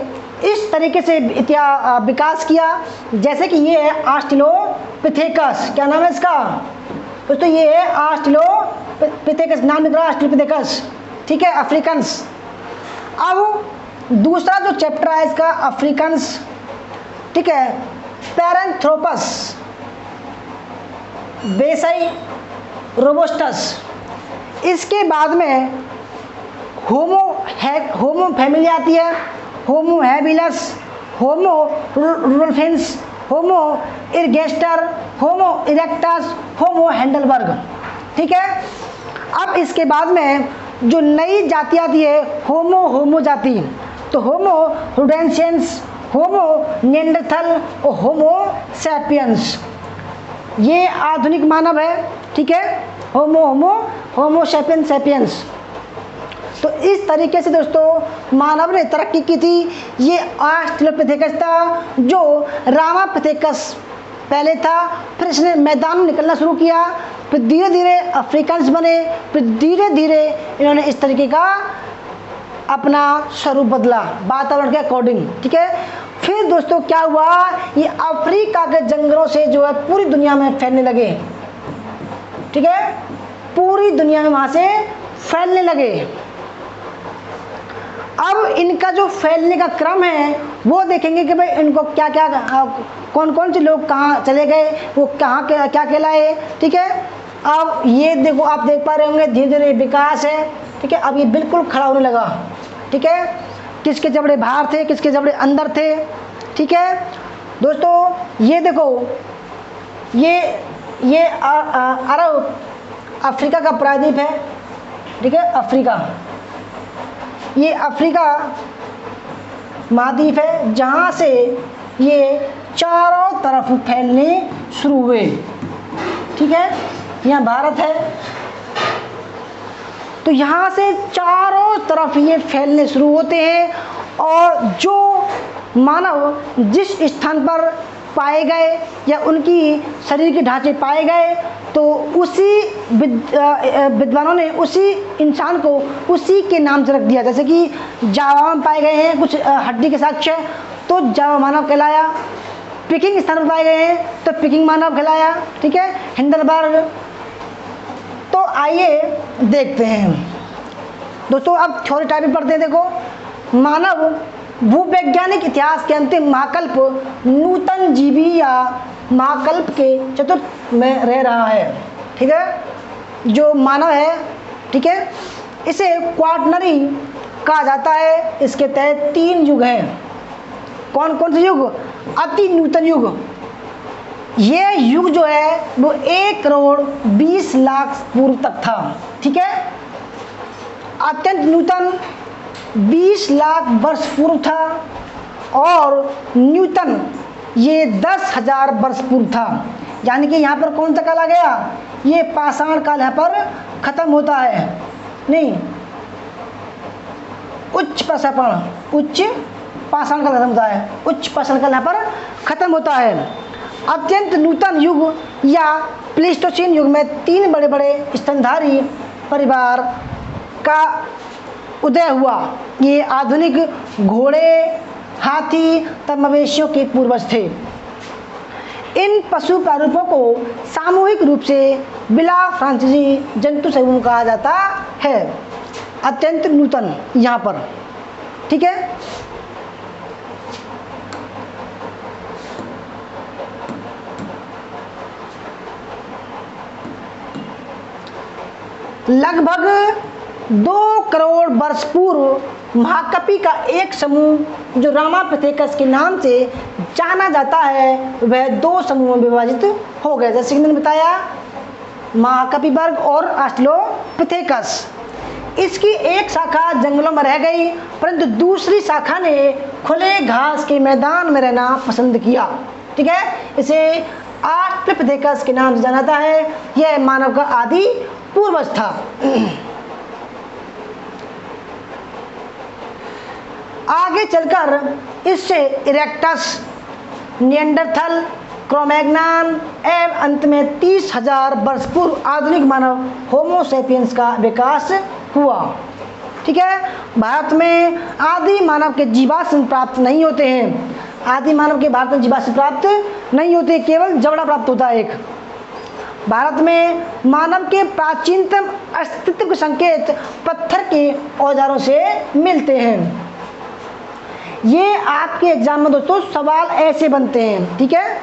इस तरीके से विकास किया, जैसे कि ये है ऑस्ट्रेलोपिथेकस, क्या नाम है इसका दोस्तों, ये है ऑस्ट्रेलोपिथेकस, नाम निकला ऑस्ट्रेलोपिथेकस, ठीक है, अफ्रीकन्स। अब दूसरा जो चैप्टर है इसका अफ्रीकन्स, ठीक है, पैरेंथ्रोपस, बेसाई, रोबोस्टस। इसके बाद में होमो फैमिली आती है, होमो हैबिलस, होमो रुडोल्फिन्स, होमो इरगेस्टर, होमो इरेक्टस, होमो हैंडलबर्ग, ठीक है। अब इसके बाद में जो नई जाति आती है होमो जाति, तो होमो रुडेंशियंस, होमो निएंडरथल और होमो सैपियंस, ये आधुनिक मानव है, ठीक है, होमो सैपियंस। तो इस तरीके से दोस्तों मानव ने तरक्की की थी। ये ऑस्ट्रेलोपिथेकस था, जो रामापिथेकस पहले था, फिर इसने मैदान में निकलना शुरू किया, फिर धीरे धीरे अफ्रीकन्स बने, फिर धीरे धीरे इन्होंने इस तरीके का अपना स्वरूप बदला वातावरण के अकॉर्डिंग, ठीक है। फिर दोस्तों क्या हुआ, ये अफ्रीका के जंगलों से जो है पूरी दुनिया में फैलने लगे, ठीक है, पूरी दुनिया में वहां से फैलने लगे। अब इनका जो फैलने का क्रम है वो देखेंगे कि भाई इनको क्या क्या, कौन कौन से लोग कहाँ चले गए, वो कहाँ क्या कहलाए, ठीक है। अब ये देखो, आप देख पा रहे होंगे धीरे धीरे विकास है, ठीक है। अब ये बिल्कुल खड़ा होने लगा, ठीक है, किसके जबड़े बाहर थे, किसके जबड़े अंदर थे, ठीक है दोस्तों। ये देखो, ये अरब अफ्रीका का प्रायद्वीप है, ठीक है, अफ्रीका, ये अफ्रीका महाद्वीप है जहाँ से ये चारों तरफ फैलने शुरू हुए, ठीक है। यहाँ भारत है, तो यहाँ से चारों तरफ ये फैलने शुरू होते हैं, और जो मानव जिस स्थान पर पाए गए या उनकी शरीर के ढांचे पाए गए, तो उसी विद्वानों ने उसी इंसान को उसी के नाम से रख दिया। जैसे कि जावा में पाए गए हैं कुछ हड्डी के साक्ष्य, तो जावा मानव कहलाया। पिकिंग स्थान पर पाए गए हैं तो पिकिंग मानव कहलाया, ठीक है, हिंडलबर्ग। तो आइए देखते हैं दोस्तों, अब थ्योरी टाइप में पढ़ते हैं। देखो, मानव भूवैज्ञानिक इतिहास के अंतिम महाकल्प नूतन जीवी या महाकल्प के चतुर्थ में रह रहा है, ठीक है। जो मानव है, ठीक है, इसे क्वाटरनरी कहा जाता है। इसके तहत 3 युग हैं। कौन कौन से युग? अति नूतन युग, ये युग जो है वो 1 करोड़ 20 लाख पूर्व तक था, ठीक है। अत्यंत नूतन 20 लाख वर्ष पूर्व था। और न्यूटन ये 10,000 वर्ष पूर्व था। यानी कि यहाँ पर कौन सा काल आ गया, ये पाषाण काल यहाँ पर खत्म होता है। नहीं, उच्च पाषाण काल खत्म होता है, उच्च पाषाण काल यहाँ पर खत्म होता है। अत्यंत नूतन युग या प्लेस्टोसीन युग में 3 बड़े बड़े स्तनधारी परिवार का उदय हुआ। ये आधुनिक घोड़े, हाथी तथा मवेशियों के पूर्वज थे। इन पशु प्रारूपों को सामूहिक रूप से बिला फ्रांसीसी जंतु समूह कहा जाता है। अत्यंत नूतन यहाँ पर, ठीक है। लगभग 2 करोड़ वर्ष पूर्व महाकपि का एक समूह जो रामापिथेकस के नाम से जाना जाता है, वह 2 समूहों में विभाजित हो गए। जैसे कि मैंने बताया, महाकपि वर्ग और ऑस्ट्रेलोपिथेकस। इसकी एक शाखा जंगलों में रह गई, परंतु दूसरी शाखा ने खुले घास के मैदान में रहना पसंद किया। ठीक है, इसे ऑस्ट्रेलोपिथेकस के नाम से जाना जाता है। यह मानव का आदि पूर्वज था। आगे चलकर इससे इरेक्टस, निएंडरथल, क्रोमैग्नान एवं अंत में 30,000 वर्ष पूर्व आधुनिक मानव होमो सेपियंस का विकास हुआ। ठीक है, भारत में आदि मानव के जीवाश्म प्राप्त नहीं होते हैं। आदि मानव के भारत में जीवाश्म प्राप्त नहीं होते, केवल जबड़ा प्राप्त होता है। एक भारत में मानव के प्राचीनतम अस्तित्व के संकेत पत्थर के औजारों से मिलते हैं। ये आपके एग्जाम में दोस्तों सवाल ऐसे बनते हैं, ठीक है,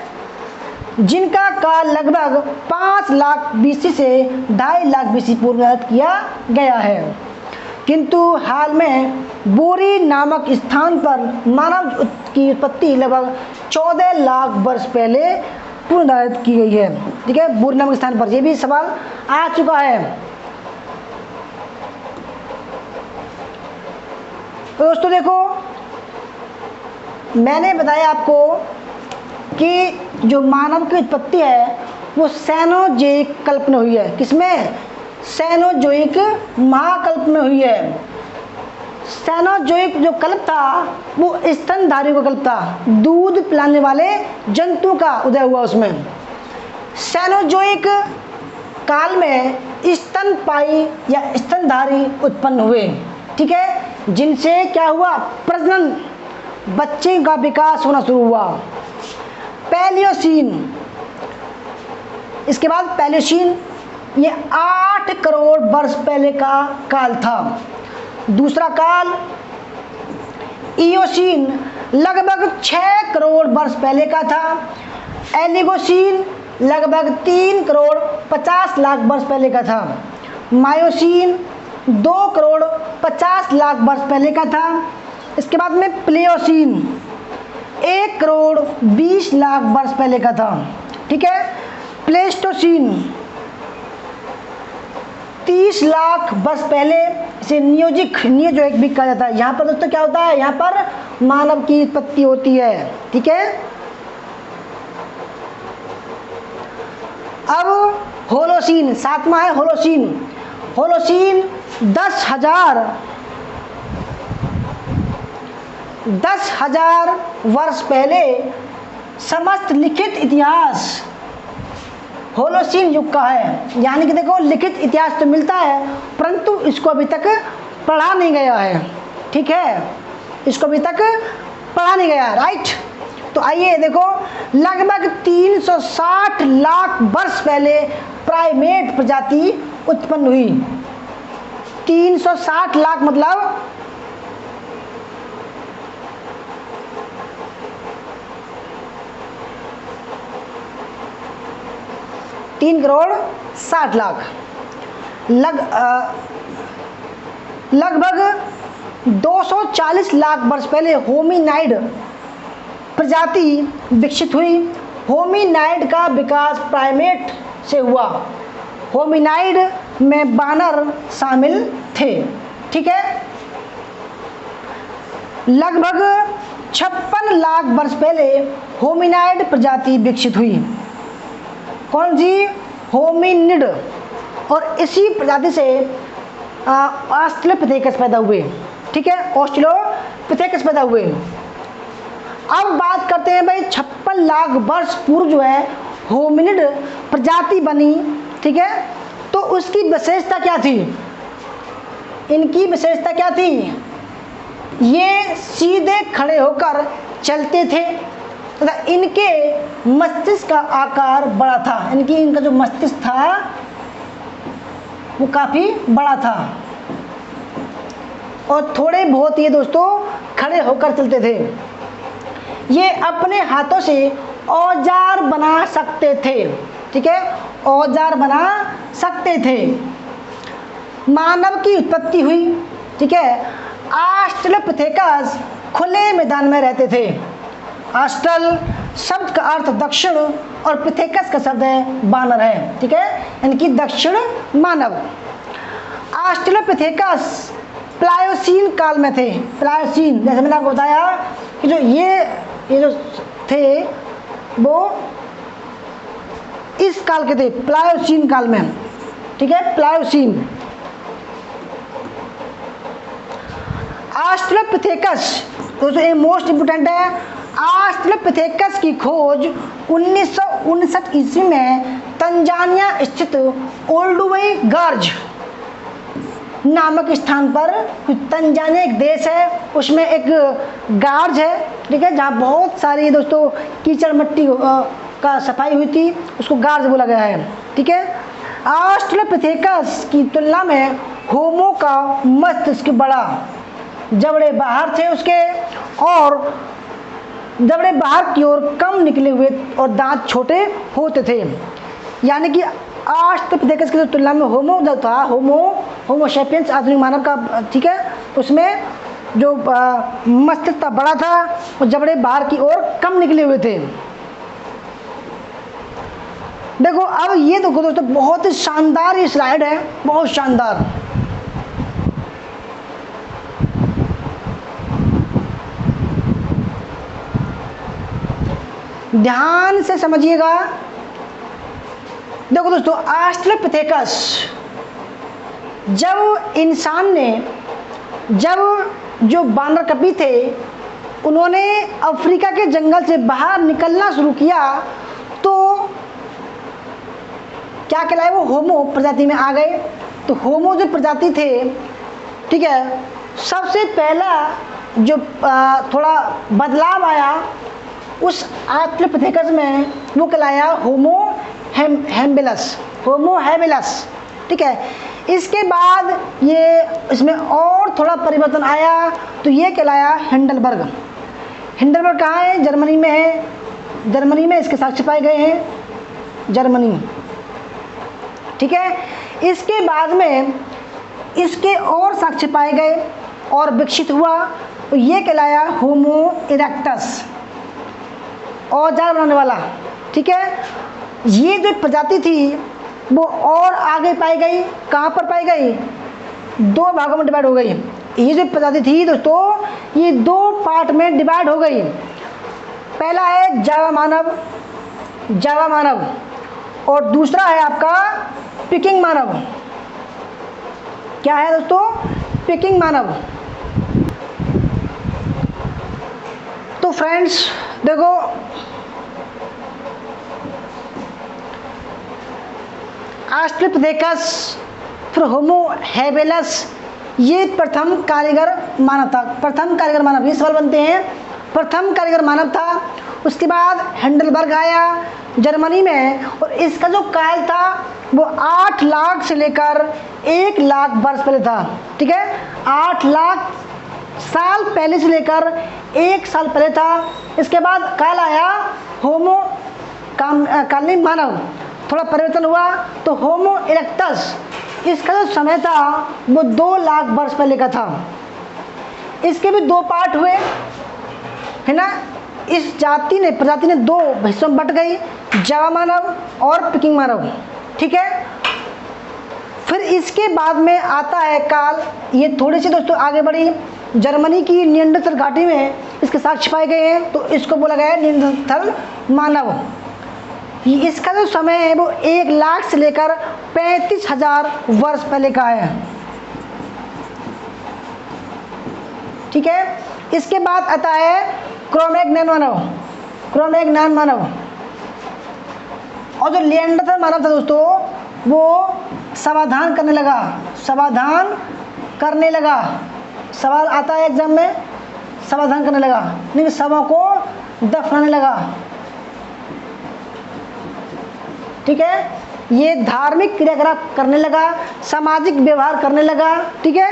जिनका काल लगभग 5 लाख BC से 2.5 लाख BC पूर्व निर्धारित किया गया है। किंतु हाल में बोरी नामक स्थान पर मानव की उत्पत्ति लगभग 14 लाख वर्ष पहले पूर्व निर्धारित की गई है। ठीक है, बोरी नामक स्थान पर, यह भी सवाल आ चुका है। तो दोस्तों देखो, मैंने बताया आपको कि जो मानव की उत्पत्ति है वो सेनोजोइक कल्प में हुई है। किसमें? सेनोजोइक महाकल्प में हुई है। सेनोजोइक जो कल्प था वो स्तनधारी का कल्प था, दूध पिलाने वाले जंतु का उदय हुआ उसमें। सेनोजोइक काल में स्तनपायी या स्तनधारी उत्पन्न हुए। ठीक है, जिनसे क्या हुआ? प्रजनन, बच्चे का विकास होना शुरू हुआ। पैलियोसीन, इसके बाद पैलियोसीन, ये 8 करोड़ वर्ष पहले का काल था। दूसरा काल इयोसीन, लगभग 6 करोड़ वर्ष पहले का था। एलिगोसीन लगभग 3 करोड़ 50 लाख वर्ष पहले का था। मायोसीन 2 करोड़ 50 लाख वर्ष पहले का था। इसके बाद में प्लेयोसीन 1 करोड़ 20 लाख वर्ष पहले का था। ठीक है, प्लेस्टोसीन 30 लाख वर्ष पहले, इसे नियोजोइक भी कहा जाता है। यहाँ पर दोस्तों क्या होता है? यहाँ पर मानव की उत्पत्ति होती है। ठीक है, अब होलोसीन, 7वां है होलोसीन। होलोसीन 10,000 वर्ष पहले समस्त लिखित इतिहास होलोसीन युग का है। यानी कि देखो, लिखित इतिहास तो मिलता है परंतु इसको अभी तक पढ़ा नहीं गया है। ठीक है, इसको अभी तक पढ़ा नहीं गया, राइट। तो आइए देखो, लगभग 360 लाख वर्ष पहले प्राइमेट प्रजाति उत्पन्न हुई। 360 लाख मतलब 3 करोड़ 60 लाख, लगभग 240 लाख वर्ष पहले होमिनाइड प्रजाति विकसित हुई। होमिनाइड का विकास प्राइमेट से हुआ। होमिनाइड में बानर शामिल थे। ठीक है, लगभग 56 लाख वर्ष पहले होमिनाइड प्रजाति विकसित हुई। कौन सी? होमिनिड। और इसी प्रजाति से ऑस्ट्रेलोपिथेकस पैदा हुए। ठीक है, ऑस्ट्रेलोपिथेकस पैदा हुए। अब बात करते हैं भाई 56 लाख वर्ष पूर्व जो है होमिनिड प्रजाति बनी। ठीक है, तो उसकी विशेषता क्या थी? इनकी विशेषता क्या थी? ये सीधे खड़े होकर चलते थे तथा इनके मस्तिष्क का आकार बड़ा था। इनका जो मस्तिष्क था वो काफी बड़ा था और थोड़े बहुत ये दोस्तों खड़े होकर चलते थे। ये अपने हाथों से औजार बना सकते थे। ठीक है, औजार बना सकते थे। मानव की उत्पत्ति हुई। ठीक है, ऑस्ट्रेलोपिथेकस खुले मैदान में रहते थे। ऑस्ट्रल शब्द का अर्थ दक्षिण और पिथेकस का शब्द है बानर है। ठीक है, इनकी दक्षिण मानव। ऑस्ट्रेलोपिथेकस प्लायोसीन काल में थे। प्लायोसीन, जैसे मैंने आपको बताया कि जो ये जो थे वो इस काल के थे, प्लायोसीन काल में। ठीक है, प्लायोसीन। ऑस्ट्रेलोपिथेकस दोस्तों ये मोस्ट इंपोर्टेंट है। ऑस्ट्रेलोपिथेकस की खोज 1959 ईस्वी में तंजानिया स्थित ओल्डुवई गार्ज नामक स्थान पर, तंजानिया एक देश है, उसमें एक गार्ज है। ठीक है, जहाँ बहुत सारी दोस्तों कीचड़ मट्टी का सफाई हुई थी, उसको गार्ज बोला गया है। ठीक है, ऑस्ट्रेलोपिथेकस की तुलना में होमो का मस्तिष्क बड़ा, जबड़े बाहर थे उसके और जबड़े बाहर की ओर कम निकले हुए और दांत छोटे होते थे। यानी कि ऑस्ट्रेलोपिथेकस की तुलना में होमो जो था, होमो सैपियंस आधुनिक मानव का, ठीक है, उसमें जो मस्तिष्क था बड़ा था और जबड़े बाहर की ओर कम निकले हुए थे। देखो अब ये देखो दोस्तों बहुत ही शानदार ये स्लाइड है, बहुत शानदार। ध्यान से समझिएगा। देखो दोस्तों ऑस्ट्रेलोपिथेकस जब जो बानर कपी थे उन्होंने अफ्रीका के जंगल से बाहर निकलना शुरू किया तो क्या कहलाए, वो होमो प्रजाति में आ गए। तो होमो जो प्रजाति थे, ठीक है, सबसे पहला जो थोड़ा बदलाव आया उस ऑस्ट्रेलोपिथेकस में वो कहलाया होमो हैबिलस, होमो हैबिलस। ठीक है, इसके बाद ये इसमें और थोड़ा परिवर्तन आया तो ये कहलाया हिंडलबर्ग। हिंडलबर्ग कहाँ है? जर्मनी में है। जर्मनी में इसके साक्ष्य पाए गए हैं, जर्मनी। ठीक है, इसके बाद में इसके और साक्ष्य पाए गए और विकसित हुआ तो ये कहलाया होमो इरेक्टस, औजार बनाने वाला। ठीक है, ये जो प्रजाति थी वो और आगे पाई गई। कहाँ पर पाई गई? दो भागों में डिवाइड हो गई। ये जो प्रजाति थी दोस्तों ये दो पार्ट में डिवाइड हो गई। पहला है जावा मानव और दूसरा है आपका पिकिंग मानव। क्या है दोस्तों? पिकिंग मानव। तो फ्रेंड्स देखो ऑस्ट्रेलोपिथेकस फिर होमो हैबिलस ये प्रथम कारीगर मानव था। प्रथम कारीगर मानव, ये सवाल बनते हैं। प्रथम कारीगर मानव था। उसके बाद हिंडलबर्ग आया जर्मनी में और इसका जो काल था वो 8 लाख से लेकर 1 लाख वर्ष पहले था। ठीक है, 8 लाख साल पहले से लेकर 1 साल पहले था। इसके बाद काल आया होमो कालीन मानव, थोड़ा परिवर्तन हुआ तो होमो इरेक्टस, इसका जो समय था वो 2 लाख वर्ष पहले का था। इसके भी 2 पार्ट हुए है ना। इस प्रजाति ने 2 हिस्सों में बट गई, जावा मानव और पिकिंग मानव। ठीक है, फिर इसके बाद में आता है काल, ये थोड़ी सी दोस्तों आगे बढ़ी जर्मनी की नियंडरथल घाटी में इसके साक्ष्य पाए गए हैं, तो इसको बोला गया है नियंडरथल मानव। इसका जो समय है वो 1 लाख से लेकर 35,000 वर्ष पहले का है। ठीक है, इसके बाद आता है क्रो-मैग्नन मानव। क्रो-मैग्नन मानव और जो नियंडरथल मानव था दोस्तों, वो समाधान करने लगा। समाधान करने लगा, सवाल आता है एग्जाम में, समाधान करने लगा, लेकिन शवों को दफनाने लगा। ठीक है, ये धार्मिक क्रियाकलाप करने लगा, सामाजिक व्यवहार करने लगा। ठीक है,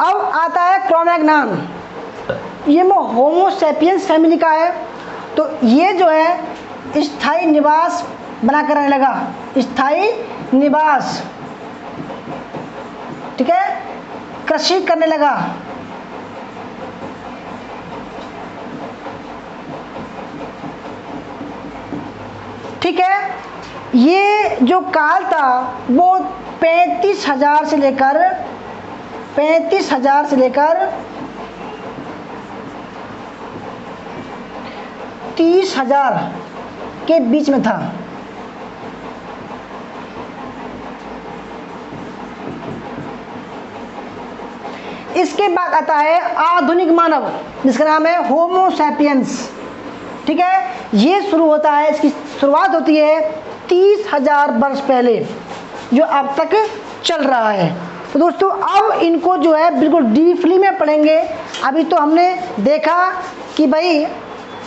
अब आता है क्रो-मैग्नन, ये होमो सैपियंस फैमिली का है। तो ये जो है स्थायी निवास बना कर रहने लगा, स्थायी निवास। ठीक है, कृषि करने लगा। ठीक है, ये जो काल था वो 35,000 से लेकर 30,000 के बीच में था। इसके बाद आता है आधुनिक मानव, जिसका नाम है होमो सैपियंस। ठीक है, ये शुरू होता है, इसकी शुरुआत होती है 30,000 वर्ष पहले, जो अब तक चल रहा है। तो दोस्तों अब इनको जो है बिल्कुल डीपली में पढ़ेंगे। अभी तो हमने देखा कि भाई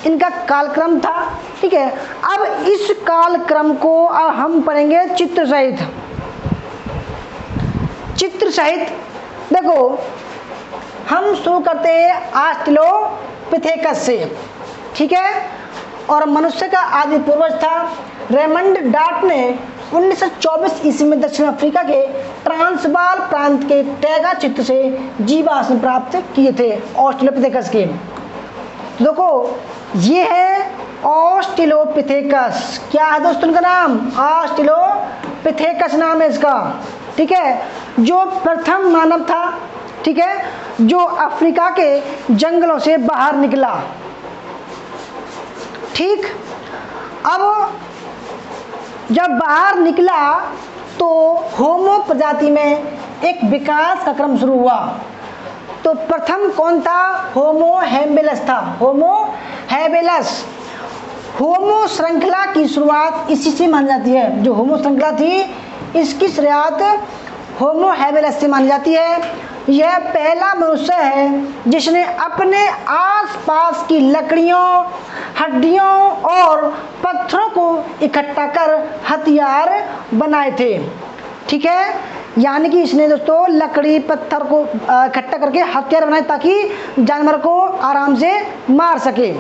इनका कालक्रम था। ठीक है, अब इस कालक्रम को अब हम पढ़ेंगे चित्र सहित। चित्र सहित देखो, हम शुरू करते हैं ऑस्ट्रेलोपिथेकस से। ठीक है, और मनुष्य का आदि पूर्वज था। रेमंड डार्ट ने 1924 ईस्वी में दक्षिण अफ्रीका के ट्रांसवाल प्रांत के टैगा चित्र से जीवाश्म प्राप्त किए थे ऑस्ट्रेलोपिथेकस के। तो देखो ये है ऑस्ट्रेलोपिथेकस। क्या है दोस्तों इनका नाम? ऑस्ट्रेलोपिथेकस नाम है इसका। ठीक है, जो प्रथम मानव था। ठीक है, जो अफ्रीका के जंगलों से बाहर निकला। ठीक, अब जब बाहर निकला तो होमो प्रजाति में एक विकास का क्रम शुरू हुआ। तो प्रथम कौन था? होमो हैबिलस था। होमो हैबिलस। होमो श्रृंखला की शुरुआत इसी से मानी जाती है। जो होमो श्रृंखला थी इसकी शुरुआत होमो हैबिलस से मानी जाती है। यह पहला मनुष्य है जिसने अपने आसपास की लकड़ियों, हड्डियों और पत्थरों को इकट्ठा कर हथियार बनाए थे। ठीक है, यानी कि इसने दोस्तों लकड़ी पत्थर को इकट्ठा करके हथियार बनाए ताकि जानवर को आराम से मार सके।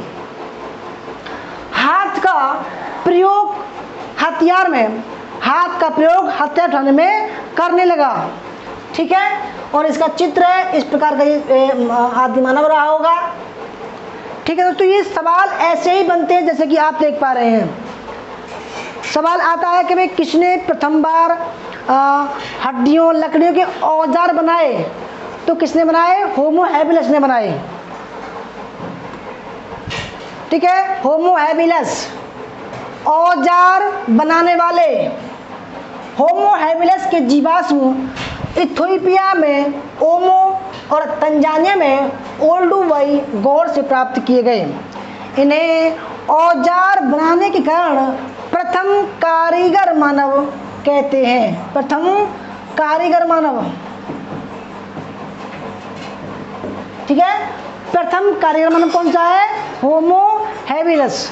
हाथ का प्रयोग हथियार उठाने में करने लगा। ठीक है, और इसका चित्र है इस प्रकार का, ये आदि मानव रहा होगा। ठीक है दोस्तों, ये सवाल ऐसे ही बनते हैं जैसे कि आप देख पा रहे हैं। सवाल आता है कि भाई किसने प्रथम बार हड्डियों लकड़ियों के औजार बनाए? तो किसने बनाए? होमो हैबिलस ने बनाए। ठीक है, होमो हैबिलस औजार बनाने वाले। होमो हैबिलस के जीवाश्म इथियोपिया में ओमो और तंजानिया में ओल्डुवई गौर से प्राप्त किए गए। इन्हें औजार बनाने के कारण प्रथम कारीगर मानव कहते हैं। प्रथम कारीगर मानव। ठीक है, प्रथम कारीगर मानव कौन सा है? होमो हैबिलस।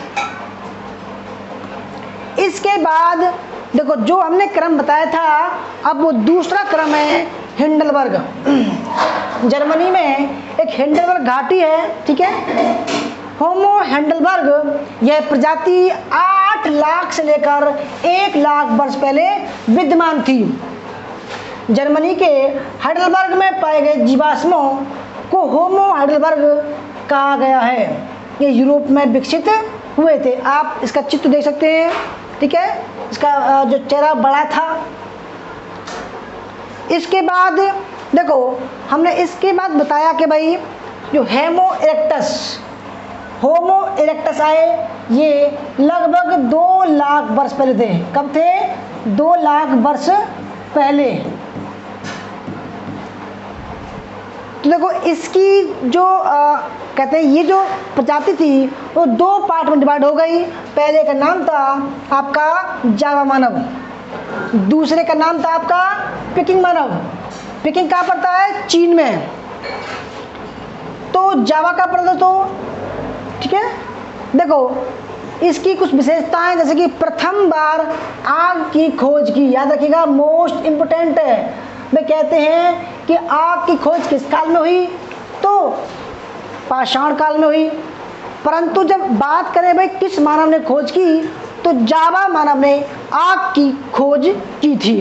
इसके बाद देखो जो हमने क्रम बताया था, अब वो दूसरा क्रम है हिंडलबर्ग। जर्मनी में एक हिंडलबर्ग घाटी है। ठीक है, होमो हिंडलबर्ग यह प्रजाति 8 लाख से लेकर 1 लाख वर्ष पहले विद्यमान थी। जर्मनी के हाइडलबर्ग में पाए गए जीवाश्मों को होमो हाइडलबर्ग कहा गया है। ये यूरोप में विकसित हुए थे। आप इसका चित्र देख सकते हैं। ठीक है, इसका जो चेहरा बड़ा था। इसके बाद देखो हमने इसके बाद बताया कि भाई जो होमो इरेक्टस आए ये लगभग 2 लाख वर्ष पहले थे। कब थे? 2 लाख वर्ष पहले। तो देखो इसकी जो कहते हैं ये जो प्रजाति थी वो 2 पार्ट में डिवाइड हो गई। पहले का नाम था आपका जावा मानव, दूसरे का नाम था आपका पेकिंग मानव। पेकिंग कहाँ पड़ता है? चीन में। तो जावा का पड़ता तो ठीक है। देखो इसकी कुछ विशेषताएं जैसे कि प्रथम बार आग की खोज की, याद रखिएगा मोस्ट इंपोर्टेंट है। वे कहते हैं कि आग की खोज किस काल में हुई? तो पाषाण काल में हुई। परंतु जब बात करें भाई किस मानव ने खोज की, तो जावा मानव ने आग की खोज की थी।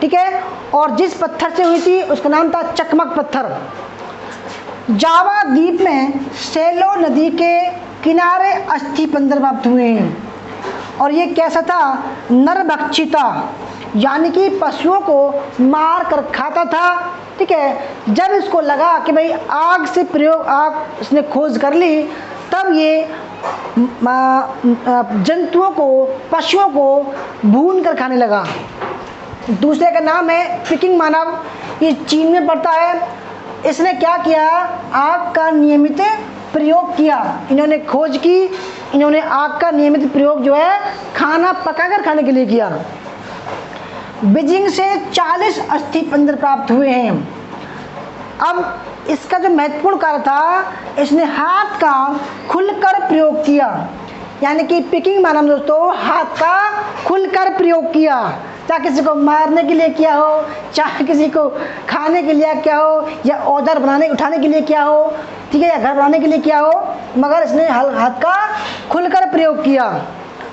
ठीक है। और जिस पत्थर से हुई थी उसका नाम था चकमक पत्थर। जावा द्वीप में सेलो नदी के किनारे अस्थि पंजर प्राप्त हुए हैं। और ये कैसा था? नरभक्षी था, यानी कि पशुओं को मार कर खाता था। ठीक है। जब इसको लगा कि भाई आग से प्रयोग, आग इसने खोज कर ली, तब ये जंतुओं को, पशुओं को भून कर खाने लगा। दूसरे का नाम है पिकिंग मानव, ये चीन में पड़ता है। इसने क्या किया? आग का नियमित प्रयोग किया। इन्होंने खोज की, इन्होंने आग का नियमित प्रयोग जो है खाना पकाकर खाने के लिए किया। बीजिंग से 40 अस्थि पंजर प्राप्त हुए हैं। अब इसका जो महत्वपूर्ण कार्य था, इसने हाथ का खुलकर प्रयोग किया, यानी कि पिकिंग मानव दोस्तों हाथ का खुलकर प्रयोग किया। चाहे किसी को मारने के लिए किया हो, चाहे किसी को खाने के लिए क्या हो, या औजार बनाने उठाने के लिए क्या हो, ठीक है, या घर बनाने के लिए क्या हो, मगर इसने हाथ का खुलकर प्रयोग किया।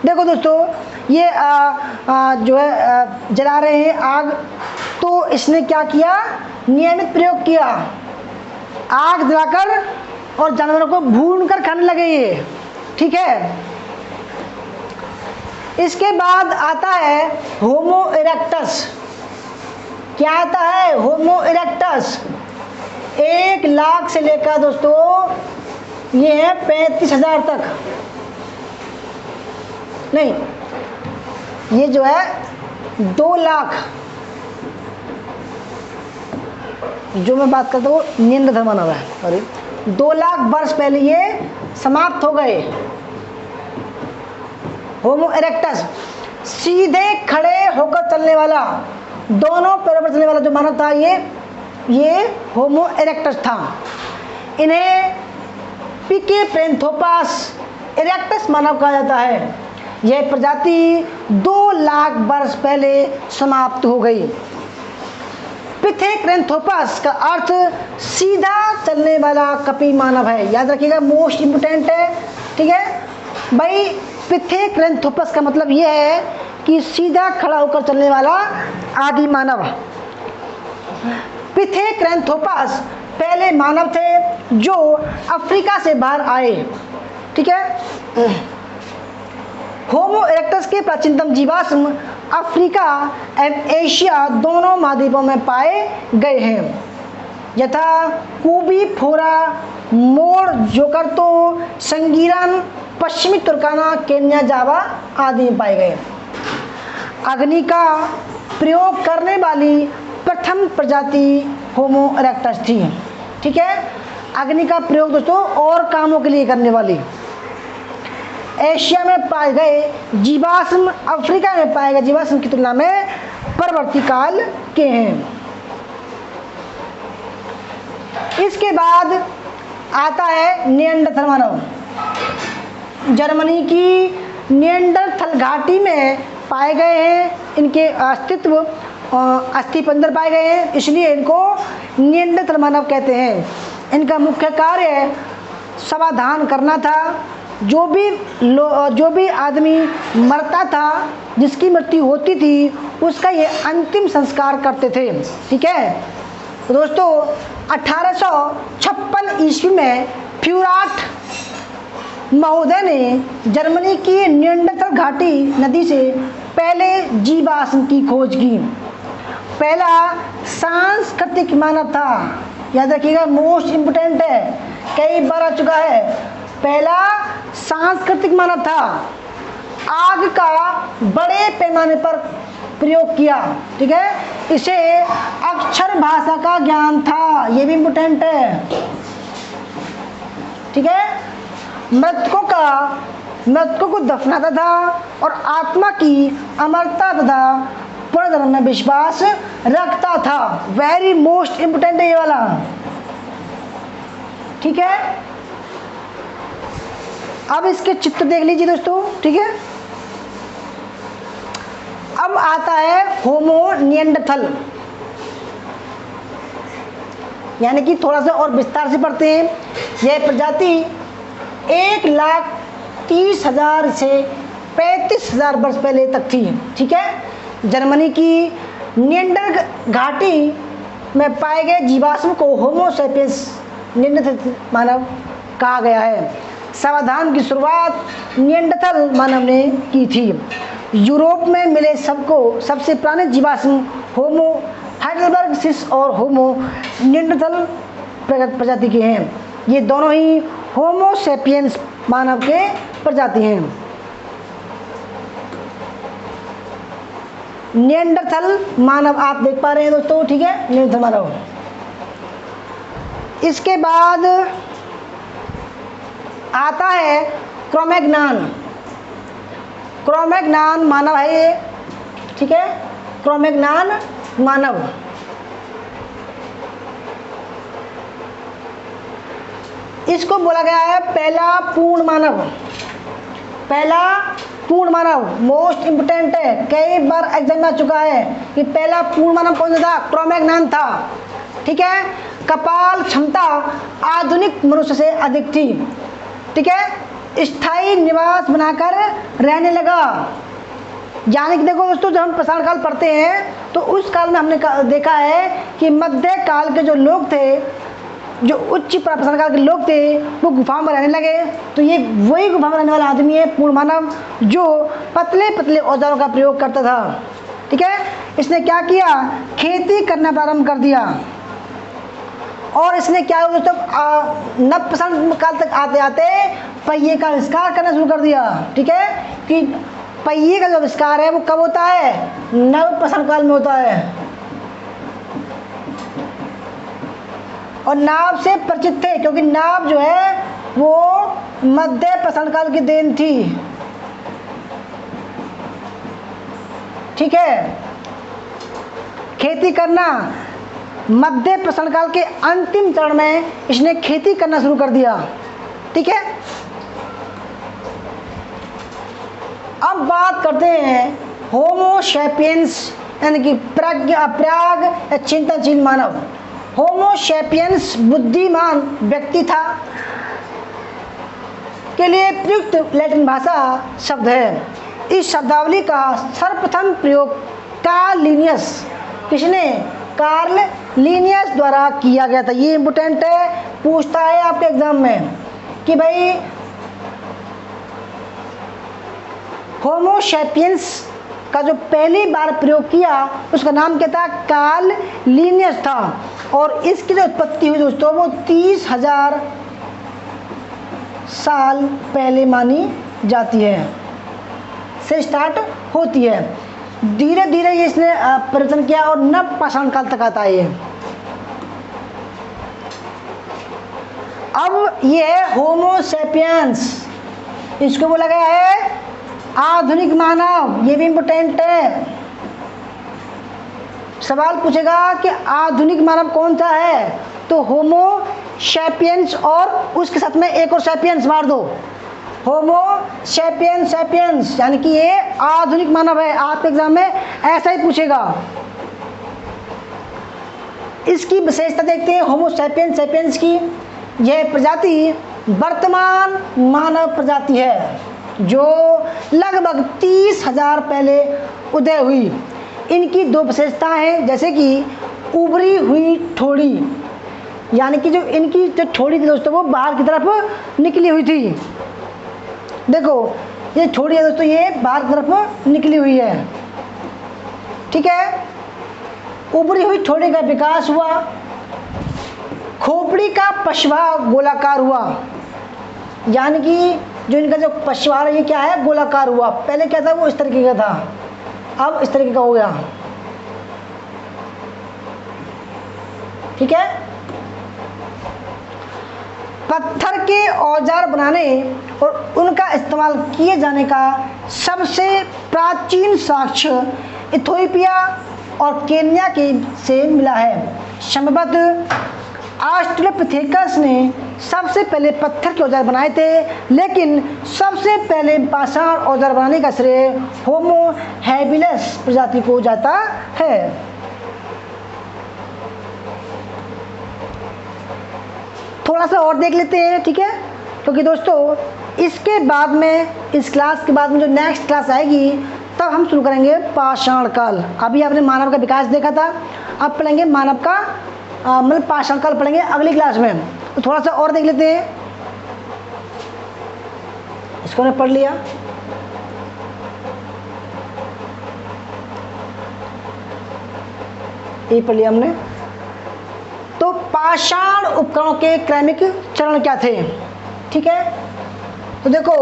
देखो दोस्तों ये जो है जला रहे हैं आग, तो इसने क्या किया? नियमित प्रयोग किया, आग जलाकर और जानवरों को भून कर खाने लगे ये। ठीक है। इसके बाद आता है होमो इरेक्टस। क्या आता है? होमो इरेक्टस। 1 लाख से लेकर दोस्तों ये है 35,000 तक, नहीं ये जो है 2 लाख, जो मैं बात करता हूँ नियंत्रधर्म मानव है, सॉरी 2 लाख वर्ष पहले ये समाप्त हो गए। होमो इरेक्टस सीधे खड़े होकर चलने वाला, दोनों पैरों पर चलने वाला जो मानव था ये होमो इरेक्टस था। इन्हें पिकेप्रेंथोपास इरेक्टस मानव कहा जाता है। यह प्रजाति 2 लाख वर्ष पहले समाप्त हो गई। पिथेक्रेंथोपास का अर्थ सीधा चलने वाला कपी मानव है, याद रखिएगा मोस्ट इंपोर्टेंट है। ठीक है भाई, पिथेक्रेंथोपस का मतलब यह है कि सीधा खड़ा होकर चलने वाला आदि मानव। पिथेक्रेंथोपस पहले मानव थे जो अफ्रीका से बाहर आए। ठीक है। होमो इरेक्टस के प्राचीनतम जीवाश्म अफ्रीका एवं एशिया दोनों महाद्वीपों में पाए गए हैं, यथा कूबी फोरा, मोर जोकर्तो, संगीरन, पश्चिमी तुर्काना, केन्या, जावा आदि में पाए गए। अग्नि का प्रयोग करने वाली प्रथम प्रजाति होमो इरेक्टस थी। ठीक है। अग्नि का प्रयोग दोस्तों और कामों के लिए करने वाली। एशिया में पाए गए जीवाश्म अफ्रीका में पाए गए जीवाश्म की तुलना में परवर्ती काल के हैं। इसके बाद आता है निएंडरथल मानव। जर्मनी की निएंडरथल घाटी में पाए गए हैं, इनके अस्तित्व अस्थिपंजर पाए गए हैं, इसलिए इनको निएंडरथल मानव कहते हैं। इनका मुख्य कार्य समाधान करना था। जो भी आदमी मरता था, जिसकी मृत्यु होती थी, उसका ये अंतिम संस्कार करते थे। ठीक है। तो दोस्तों 1856 ईस्वी में फ्यूराट महोदय ने जर्मनी की निएंडरथल घाटी नदी से पहले जीवाश्म की खोज की। पहला सांस्कृतिक मानव था। याद रखिएगा, मोस्ट इम्पोर्टेंट है, कई बार आ चुका है। पहला सांस्कृतिक मानव था, आग का बड़े पैमाने पर प्रयोग किया, ठीक है। इसे अक्षर भाषा का ज्ञान था, ये भी इम्पोर्टेंट है, ठीक है। मृतकों को दफनाता था और आत्मा की अमरता तथा पुनर्जन्म में विश्वास रखता था। वेरी मोस्ट इम्पोर्टेंट है ये वाला, ठीक है। अब इसके चित्र देख लीजिए दोस्तों, ठीक है। अब आता है होमो निएंडरथल, यानी कि थोड़ा सा और विस्तार से पढ़ते हैं। यह प्रजाति 1,30,000 से 35,000 वर्ष पहले तक थी, ठीक है। जर्मनी की निएंडर घाटी में पाए गए जीवाश्म को होमो सैपियंस निएंडरथल मानव कहा गया है। समाधान की शुरुआत निएंडरथल मानव ने की थी। यूरोप में मिले सबसे पुराने जीवाश्म होमो हाइडेलबर्गेंसिस और होमो निएंडरथल प्रजाति के हैं। ये दोनों ही होमो सैपियंस मानव के प्रजाति हैं। निएंडरथल मानव आप देख पा रहे हैं दोस्तों, ठीक है, निएंडरथल मानव। इसके बाद आता है क्रोमैग्नान। क्रोमैग्नान मानव है ये, ठीक है, क्रोमैग्नान मानव। इसको बोला गया है पहला पूर्ण मानव। पहला पूर्ण मानव मोस्ट इंपोर्टेंट है, कई बार एग्जाम में आ चुका है कि पहला पूर्ण मानव कौन सा था, क्रोमैग्नान था, ठीक है। कपाल क्षमता आधुनिक मनुष्य से अधिक थी, ठीक है। स्थायी निवास बनाकर रहने लगा, यानी कि देखो दोस्तों, जब हम प्रसारण काल पढ़ते हैं तो उस काल में हमने देखा है कि मध्य काल के जो लोग थे, जो उच्च प्रसारण काल के लोग थे, वो गुफाओं में रहने लगे। तो ये वही गुफा में रहने वाला आदमी है पूर्ण मानव, जो पतले पतले औजारों का प्रयोग करता था, ठीक है। इसने क्या किया, खेती करना प्रारंभ कर दिया। और इसने क्या हुआ दोस्तों, नव प्रसारण काल तक आते आते पहिए का आविष्कार करना शुरू कर दिया, ठीक है। कि पहिए का जो आविष्कार है वो कब होता है, नव प्रसारण काल में होता है। और नाव से परिचित थे, क्योंकि नाव जो है वो मध्य प्रसारण काल की देन थी, ठीक है। खेती करना मध्य प्रसारण काल के अंतिम चरण में इसने खेती करना शुरू कर दिया, ठीक है। अब बात करते हैं होमो सैपियंस, यानी कि प्राग या चिंतनशील मानव। होमो सैपियंस बुद्धिमान व्यक्ति था के लिए प्रयुक्त लैटिन भाषा शब्द है। इस शब्दावली का सर्वप्रथम प्रयोग कार्ल लिनियस, किसने, कार्ल लिनियस द्वारा किया गया था। ये इंपोर्टेंट है, पूछता है आपके एग्जाम में कि भाई होमो सैपियंस का जो पहली बार प्रयोग किया उसका नाम क्या था, कार्ल लिनियस था। और इसकी जो उत्पत्ति हुई दोस्तों वो 30,000 साल पहले मानी जाती है, से स्टार्ट होती है। धीरे धीरे ये इसने परिवर्तन किया और नव पाषाण काल तक आता है ये। अब ये है होमो सैपियंस, इसको बोला गया है आधुनिक मानव, ये भी इंपोर्टेंट है। सवाल पूछेगा कि आधुनिक मानव कौन सा है, तो होमो सैपियंस और उसके साथ में एक और सैपियंस मार दो, होमो सैपियंस सैपियंस, यानी कि ये आधुनिक मानव है। आपके एग्जाम में ऐसा ही पूछेगा। इसकी विशेषता देखते हैं होमो सैपियंस सैपियंस की। यह प्रजाति वर्तमान मानव प्रजाति है जो लगभग 30,000 पहले उदय हुई। इनकी दो विशेषताएं हैं, जैसे कि उभरी हुई ठोड़ी, यानी कि जो इनकी जो ठोड़ी थी दोस्तों वो बाहर की तरफ निकली हुई थी। देखो ये ठोड़ी है दोस्तों, ये बाहर की तरफ निकली हुई है, ठीक है। उभरी हुई ठोड़ी का विकास हुआ, खोपड़ी का पशवा गोलाकार हुआ, यानी कि जो इनका जो पशवा है ये क्या है, गोलाकार हुआ। पहले क्या था, वो इस तरीके का था, अब इस तरीके का हो गया। ठीक है। पत्थर के औजार बनाने और उनका इस्तेमाल किए जाने का सबसे प्राचीन साक्ष्य इथोपिया और केन्या के से मिला है। संभवतः ऑस्ट्रेलोपिथेकस ने सबसे पहले पत्थर के औजार बनाए थे, लेकिन सबसे पहले पाषाण औजार बनाने का श्रेय होमो हैबिलिस प्रजाति को जाता है। थोड़ा सा और देख लेते हैं, ठीक है, क्योंकि दोस्तों इसके बाद में, इस क्लास के बाद में जो नेक्स्ट क्लास आएगी तब हम शुरू करेंगे पाषाण काल। अभी आपने मानव का विकास देखा था, अब पढ़ेंगे मानव का मतलब पाषाण काल पढ़ेंगे अगली क्लास में। तो थोड़ा सा और देख लेते हैं, इसको हमने पढ़ लिया। ये पढ़ लिया हमने। तो पाषाण उपकरणों के क्रमिक चरण क्या थे, ठीक है। तो देखो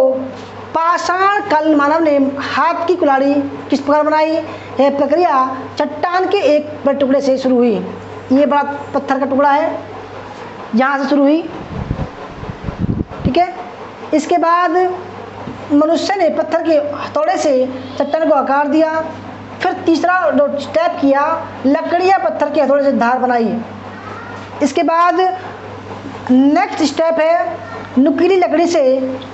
पाषाण काल मानव ने हाथ की कुल्हाड़ी किस प्रकार बनाई। यह प्रक्रिया चट्टान के एक बड़े टुकड़े से शुरू हुई। ये बड़ा पत्थर का टुकड़ा है, यहाँ से शुरू हुई, ठीक है। इसके बाद मनुष्य ने पत्थर के हथौड़े से चट्टान को आकार दिया। फिर तीसरा जो स्टेप किया, लकड़ी या पत्थर के हथौड़े से धार बनाई। इसके बाद नेक्स्ट स्टेप है नुकीली लकड़ी से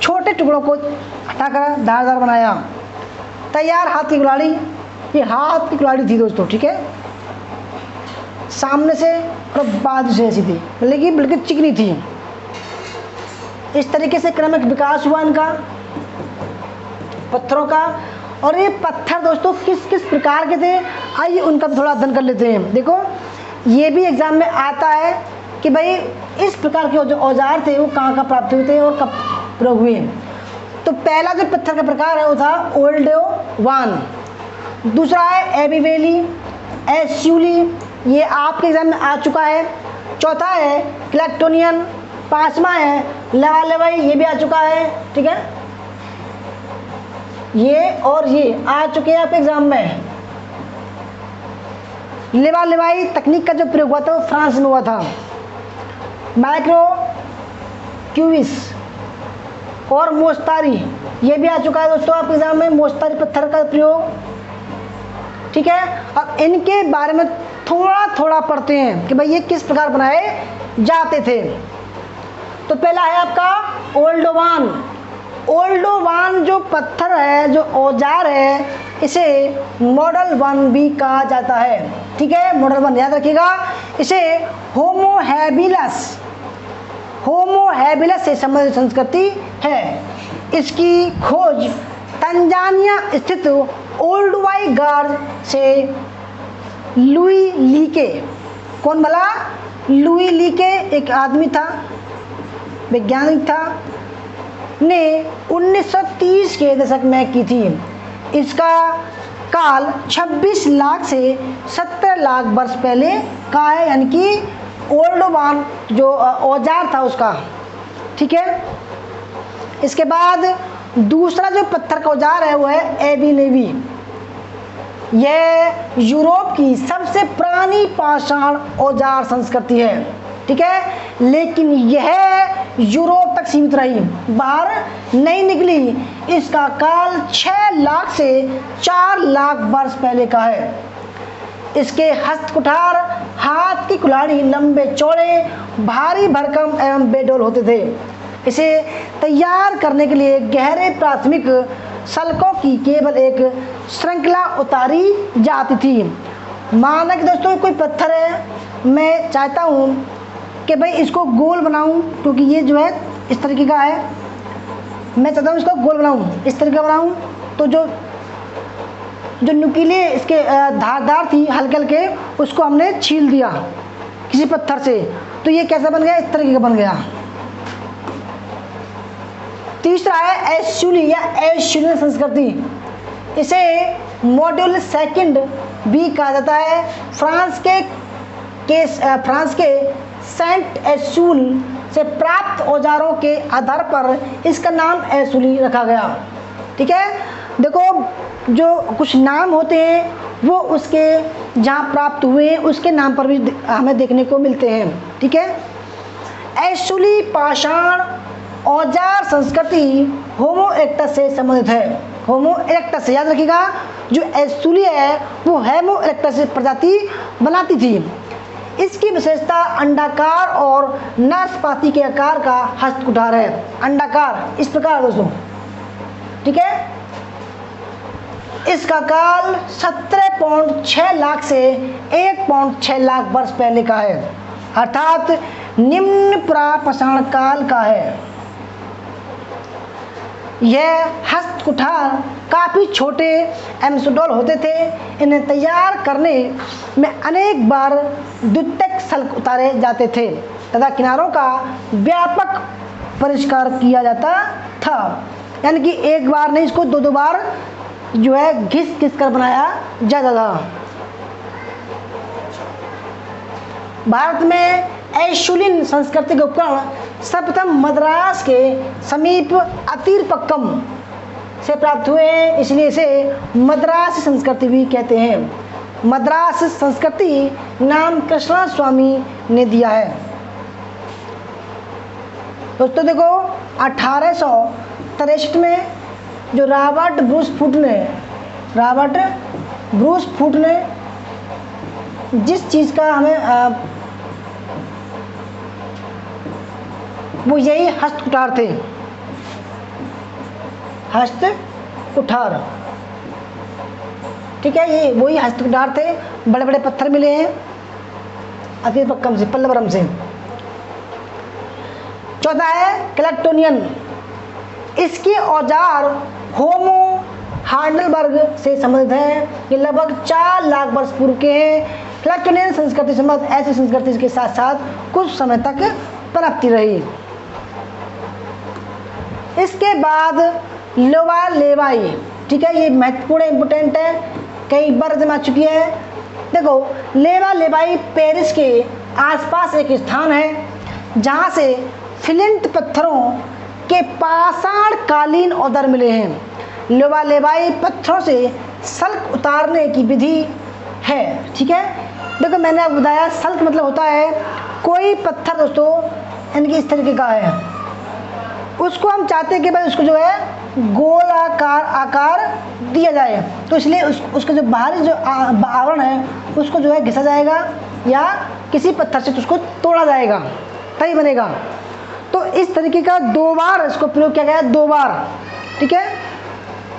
छोटे टुकड़ों को हटाकर धारदार बनाया। तैयार हाथ की कुल्हाड़ी। ये हाथ की कुल्हाड़ी थी दोस्तों, ठीक है, सामने से और बाजू से ऐसी थी, लेकिन बिल्कुल चिकनी थी। इस तरीके से क्रमिक विकास हुआ इनका पत्थरों का। और ये पत्थर दोस्तों किस किस प्रकार के थे, आइए उनका भी थोड़ा अध्ययन कर लेते हैं। देखो ये भी एग्जाम में आता है कि भाई इस प्रकार के जो औजार थे वो कहाँ कहाँ प्राप्त हुए थे और कब प्रयोग हुए। तो पहला जो पत्थर का प्रकार है वो था ओल्डोवान। दूसरा है एबिवेली, एस्यूली, ये आपके एग्जाम में आ चुका है। चौथा है क्लैक्टोनियन। पांचवा है लवालेवाई, ये भी आ चुका है, ठीक है। ये और ये आ चुके हैं आपके एग्जाम में। लेवालेवाई तकनीक का जो प्रयोग हुआ था वो फ्रांस में हुआ था। माइक्रो क्यूबिस और मोस्तारी, ये भी आ चुका है दोस्तों आपके एग्जाम में, मोस्तारी पत्थर का प्रयोग, ठीक है। अब इनके बारे में थोड़ा थोड़ा पढ़ते हैं कि भाई ये किस प्रकार बनाए जाते थे। तो पहला है आपका ओल्डोवान। ओल्डोवान जो पत्थर है, जो औजार है, इसे मॉडल 1 भी कहा जाता है, ठीक है। मॉडल 1 याद रखिएगा। इसे होमो हैबिलिस, होमो हैबिलिस से संबंधित संस्कृति है। इसकी खोज तंजानिया स्थित ओल्डुवाई गार से लुई लीके, कौन बोला, लुई लीके एक आदमी था, वैज्ञानिक था, ने 1930 के दशक में की थी। इसका काल 26 लाख से 70 लाख वर्ष पहले का है, यानी कि ओल्डोवान जो औजार था उसका, ठीक है। इसके बाद दूसरा जो पत्थर का औजार है वो है एबिलेवी। यह यूरोप की सबसे पुरानी पाषाण औजार संस्कृति है, ठीक है, लेकिन यह यूरोप तक सीमित रही, बाहर नहीं निकली। इसका काल 6 लाख से 4 लाख वर्ष पहले का है। इसके हस्तकुठार, हाथ की कुल्हाड़ी लंबे चौड़े, भारी भरकम एवं बेडोल होते थे। इसे तैयार करने के लिए गहरे प्राथमिक सल्कों की केवल एक श्रृंखला उतारी जाती थी। माना कि दोस्तों कोई पत्थर है, मैं चाहता हूँ कि भाई इसको गोल बनाऊं, क्योंकि ये जो है इस तरीके का है, मैं चाहता हूँ इसको गोल बनाऊं, इस तरीके का बनाऊं। तो जो नुकीले इसके धारदार थी हल्के हल्के, उसको हमने छील दिया किसी पत्थर से, तो ये कैसा बन गया, इस तरीके का बन गया। तीसरा है एस्यूली या एस्यूलियन संस्कृति। इसे मॉड्यूल सेकंड भी कहा जाता है। फ्रांस के सेंट एसूल से प्राप्त औजारों के आधार पर इसका नाम एसूली रखा गया। ठीक है, देखो जो कुछ नाम होते हैं वो उसके जहाँ प्राप्त हुए हैं उसके नाम पर भी हमें देखने को मिलते हैं। ठीक है, एसूली पाषाण औजार संस्कृति होमो इरेक्टस से संबंधित है। होमो इरेक्टस से याद रखिएगा, जो एसूली है वो होमो इरेक्टस प्रजाति बनाती थी। इसकी विशेषता अंडाकार और नाशपाती के आकार का हस्तकुठार है। अंडाकार इस प्रकार दोस्तों। ठीक है, इसका काल 17.6 लाख से 1.6 लाख वर्ष पहले का है, अर्थात निम्न प्रापाषाण काल का है। यह हस्तकुठार काफ़ी छोटे एवं सुडौल होते थे। इन्हें तैयार करने में अनेक बार द्वितीयक सल्क उतारे जाते थे तथा किनारों का व्यापक परिष्कार किया जाता था। यानी कि एक बार नहीं, इसको दो बार जो है घिस कर बनाया जाता था। भारत में एशुलिन संस्कृति के उपकरण सर्वप्रथम मद्रास के समीप अतीरपक्कम से प्राप्त हुए हैं, इसलिए इसे मद्रास संस्कृति भी कहते हैं। मद्रास संस्कृति नाम कृष्णा स्वामी ने दिया है। दोस्तों देखो 1863 में जो रॉबर्ट ब्रूस फूट ने जिस चीज़ का हमें वो यही हस्तकुठार थे। हस्तकुठार, ठीक है, ये वही हस्तकुठार थे। बड़े बड़े पत्थर मिले हैं अतीरपक्कम से, पल्लवरम से। चौथा है क्लेक्टोनियन। इसके औजार होमो हार्डलबर्ग से संबंधित है। ये लगभग 4 लाख वर्ष पूर्व के हैं। क्लेक्टोनियन संस्कृति संबंध ऐसी संस्कृति के साथ साथ कुछ समय तक पनपती रही। इसके बाद लोवा लेवाई, ठीक है, ये महत्वपूर्ण इंपोर्टेंट है, कई बार जमा चुकी है। देखो लेवा लेवाई पेरिस के आसपास एक स्थान है जहाँ से फ्लिंट पत्थरों के पाषाण कालीन औजार मिले हैं। लोवा लेवाई पत्थरों से सल्क उतारने की विधि है। ठीक है, देखो मैंने आपको बताया सल्क मतलब होता है कोई पत्थर दोस्तों यानी कि इस तरीके का है, उसको हम चाहते हैं कि भाई उसको जो है गोल आकार दिया जाए, तो इसलिए उसका जो बाहरी जो आवरण है उसको जो है घिसा जाएगा या किसी पत्थर से उसको तोड़ा जाएगा तभी बनेगा। तो इस तरीके का 2 बार इसको प्रयोग किया गया, 2 बार। ठीक है,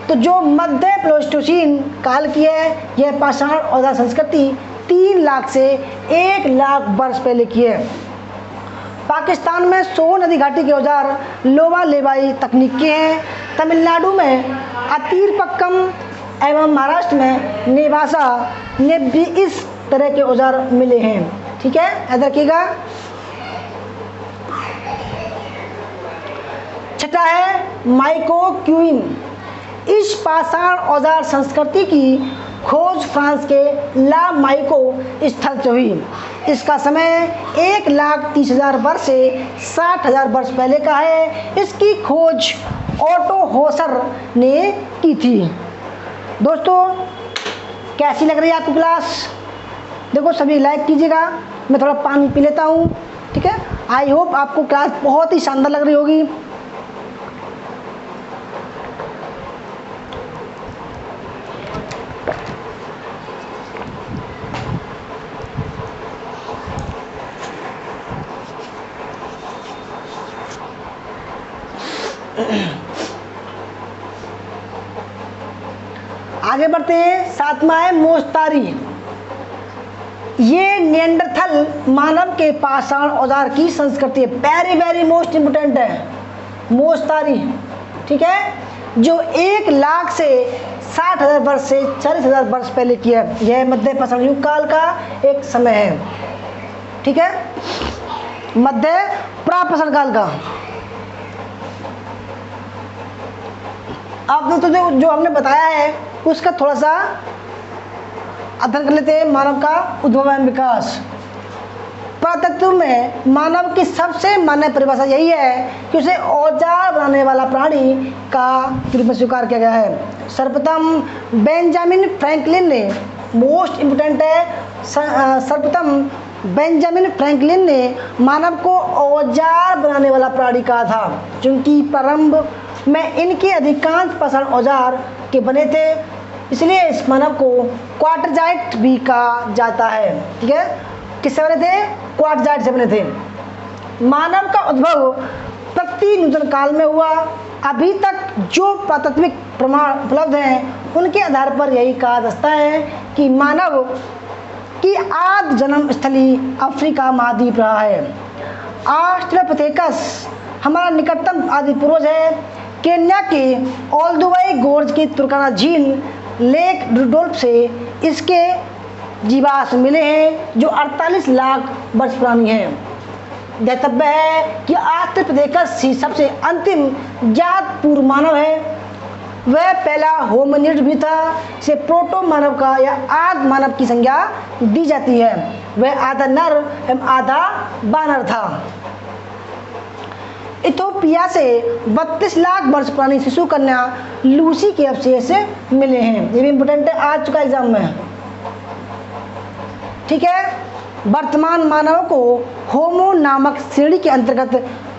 तो जो मध्य प्लेस्टोसीन काल की है यह पाषाण औजार संस्कृति 3 लाख से 1 लाख वर्ष पहले की है। पाकिस्तान में सोन नदी घाटी के औजार लोवा लेवाई तकनीक के हैं। तमिलनाडु में अतीरपक्कम एवं महाराष्ट्र में नेवासा ने भी इस तरह के औजार मिले हैं। ठीक है, याद रखिएगा। छठा है माइकोक्यूइन। इस पाषाण औजार संस्कृति की खोज फ्रांस के ला माइको स्थल से हुई। इसका समय 1,30,000 वर्ष से 60,000 वर्ष पहले का है। इसकी खोज ऑटो होसर ने की थी। दोस्तों कैसी लग रही है आपकी क्लास? देखो सभी लाइक कीजिएगा, मैं थोड़ा पानी पी लेता हूँ। ठीक है, आई होप आपको क्लास बहुत ही शानदार लग रही होगी। आगे बढ़ते हैं। 7वां है मोस्तारी। ये निएंडरथल मानव के पाषाण औजार की संस्कृति है। वेरी मोस्ट इम्पोर्टेंट है मोस्तारी। ठीक है, जो 1 लाख से 60,000 वर्ष से 40,000 वर्ष पहले की है। यह मध्य पाषाण युग काल का एक समय है। ठीक है, मध्य प्रापाषाण काल का। अब दोस्तों जो हमने बताया है उसका थोड़ा सा अध्ययन कर लेते हैं। मानव का उद्भव एवं विकास। पुरातत्व में मानव की सबसे मान्य परिभाषा यही है कि उसे औजार बनाने वाला प्राणी का रूप में स्वीकार किया गया है। सर्वप्रथम बेंजामिन फ्रैंकलिन ने, मोस्ट इम्पोर्टेंट है, सर्वप्रथम बेंजामिन फ्रैंकलिन ने मानव को औजार बनाने वाला प्राणी कहा था, क्योंकि प्रारंभ में इनके अधिकांश प्रसारण औजार के बने थे, इसलिए इस मानव को क्वाटरजाइट भी कहा जाता है। ठीक है, किससे बने थे? क्वाटरजाइट से बने थे। मानव का उद्भव प्रति नूतन काल में हुआ। अभी तक जो पुरातात्विक प्रमाण उपलब्ध हैं उनके आधार पर यही कहा जाता है कि मानव की आदि जन्म स्थली अफ्रीका महाद्वीप रहा है। ऑस्ट्रेलोपिथेकस हमारा निकटतम आदि पूर्वज है। केन्या के ओल्दुवाई गोर्ज की तुर्काना झील लेक रुडोल्फ से इसके जीवाश्म मिले हैं जो 48 लाख वर्ष पुरानी है। ध्यातव्य है कि ऑस्ट्रेलोपिथेकस ही सबसे अंतिम ज्ञात पूर्व मानव है। वह पहला होमिनिड भी था। इसे प्रोटो मानव का या आदि मानव की संज्ञा दी जाती है। वह आधा नर एवं आधा बानर था। इथोपिया से 32 लाख वर्ष पुरानी शिशु कन्या लूसी के अवशेष मिले हैं। ये भी इम्पोर्टेंट है, आ चुका एग्जाम में। ठीक है, वर्तमान मानव को होमो नामक श्रेणी के अंतर्गत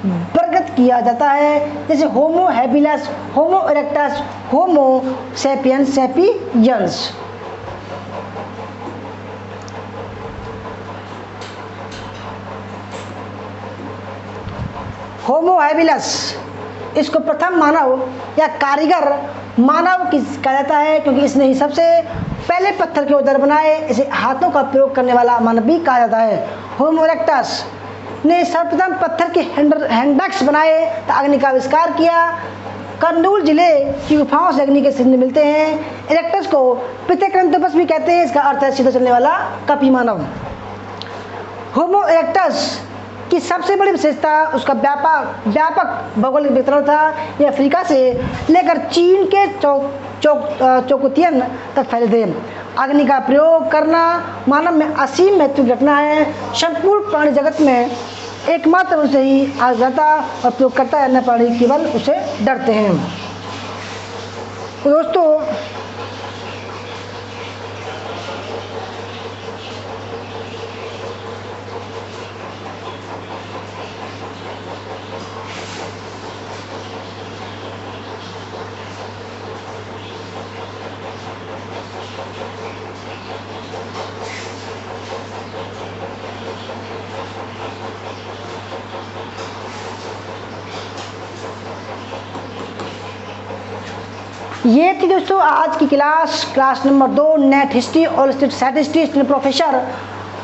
वर्गीकृत किया जाता है, जैसे होमो हैबिलस, होमो इरेक्टस, होमो सैपियंस सैपियंस। होमो हैबिलस इसको प्रथम मानव या कारीगर मानव कहा जाता है, क्योंकि इसने ही सबसे पहले पत्थर के औजार बनाए। इसे हाथों का प्रयोग करने वाला मानव भी कहा जाता है। होमो इरेक्टस ने सर्वप्रथम पत्थर के हैंडक्स बनाए, तो अग्नि का आविष्कार किया। करनूल जिले की गुफाओं से अग्नि के चिन्ह मिलते हैं। इरेक्टस को पिथेक्रैंथोपस भी कहते हैं, इसका अर्थ है सीधा चलने वाला कपी मानव। होमो इरेक्टस की सबसे बड़ी विशेषता व्यापक भौगोलिक वितरण था। यह अफ्रीका से लेकर चीन के चौकुतियन तक फैले थे। अग्नि का प्रयोग करना मानव में असीम महत्व की घटना है। संपूर्ण प्राणी जगत में एकमात्र उसे ही आ जाता और प्रयोग करता है, अन्य प्राणी केवल उसे डरते हैं। तो दोस्तों ये थी दोस्तों आज की क्लास नंबर 2 नेट हिस्ट्री और सेट हिस्ट्री प्रोफेसर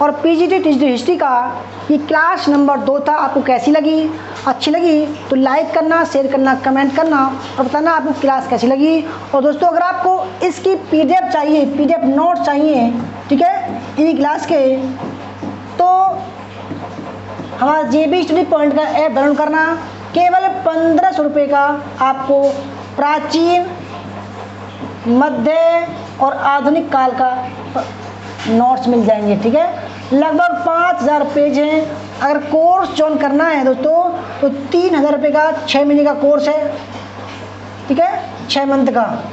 और पीजीटी टीजी हिस्ट्री का ये क्लास नंबर 2 था। आपको कैसी लगी? अच्छी लगी तो लाइक करना, शेयर करना, कमेंट करना और बताना आपको क्लास कैसी लगी। और दोस्तों अगर आपको इसकी पीडीएफ चाहिए, पीडीएफ नोट चाहिए, ठीक है, इन्हीं क्लास के, तो हमारा JB स्टडी पॉइंट का ऐप डाउनलोड करना। केवल 1500 रुपये का आपको प्राचीन, मध्य और आधुनिक काल का नोट्स मिल जाएंगे। ठीक है, लगभग 5000 पेज हैं। अगर कोर्स ज्वाइन करना है दोस्तों तो 3000 रुपये का 6 महीने का कोर्स है। ठीक है, 6 मंथ का।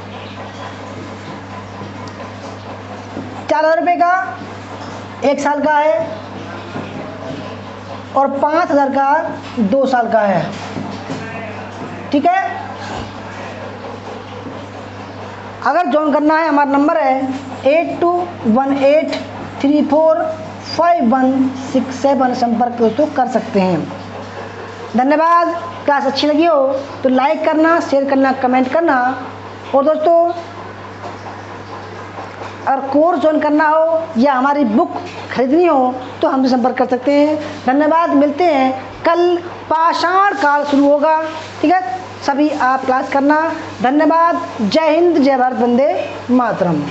4000 रुपये का 1 साल का है और 5000 का 2 साल का है। ठीक है, अगर ज्वाइन करना है हमारा नंबर है 8218345167, संपर्क दोस्तों कर सकते हैं। धन्यवाद। क्लास अच्छी लगी हो तो लाइक करना, शेयर करना, कमेंट करना। और दोस्तों अगर कोर्स ज्वाइन करना हो या हमारी बुक खरीदनी हो तो हमसे संपर्क कर सकते हैं। धन्यवाद। मिलते हैं कल, पाषाण काल शुरू होगा। ठीक है, सभी आप क्लास करना। धन्यवाद। जय हिंद, जय भारत, वंदे मातरम।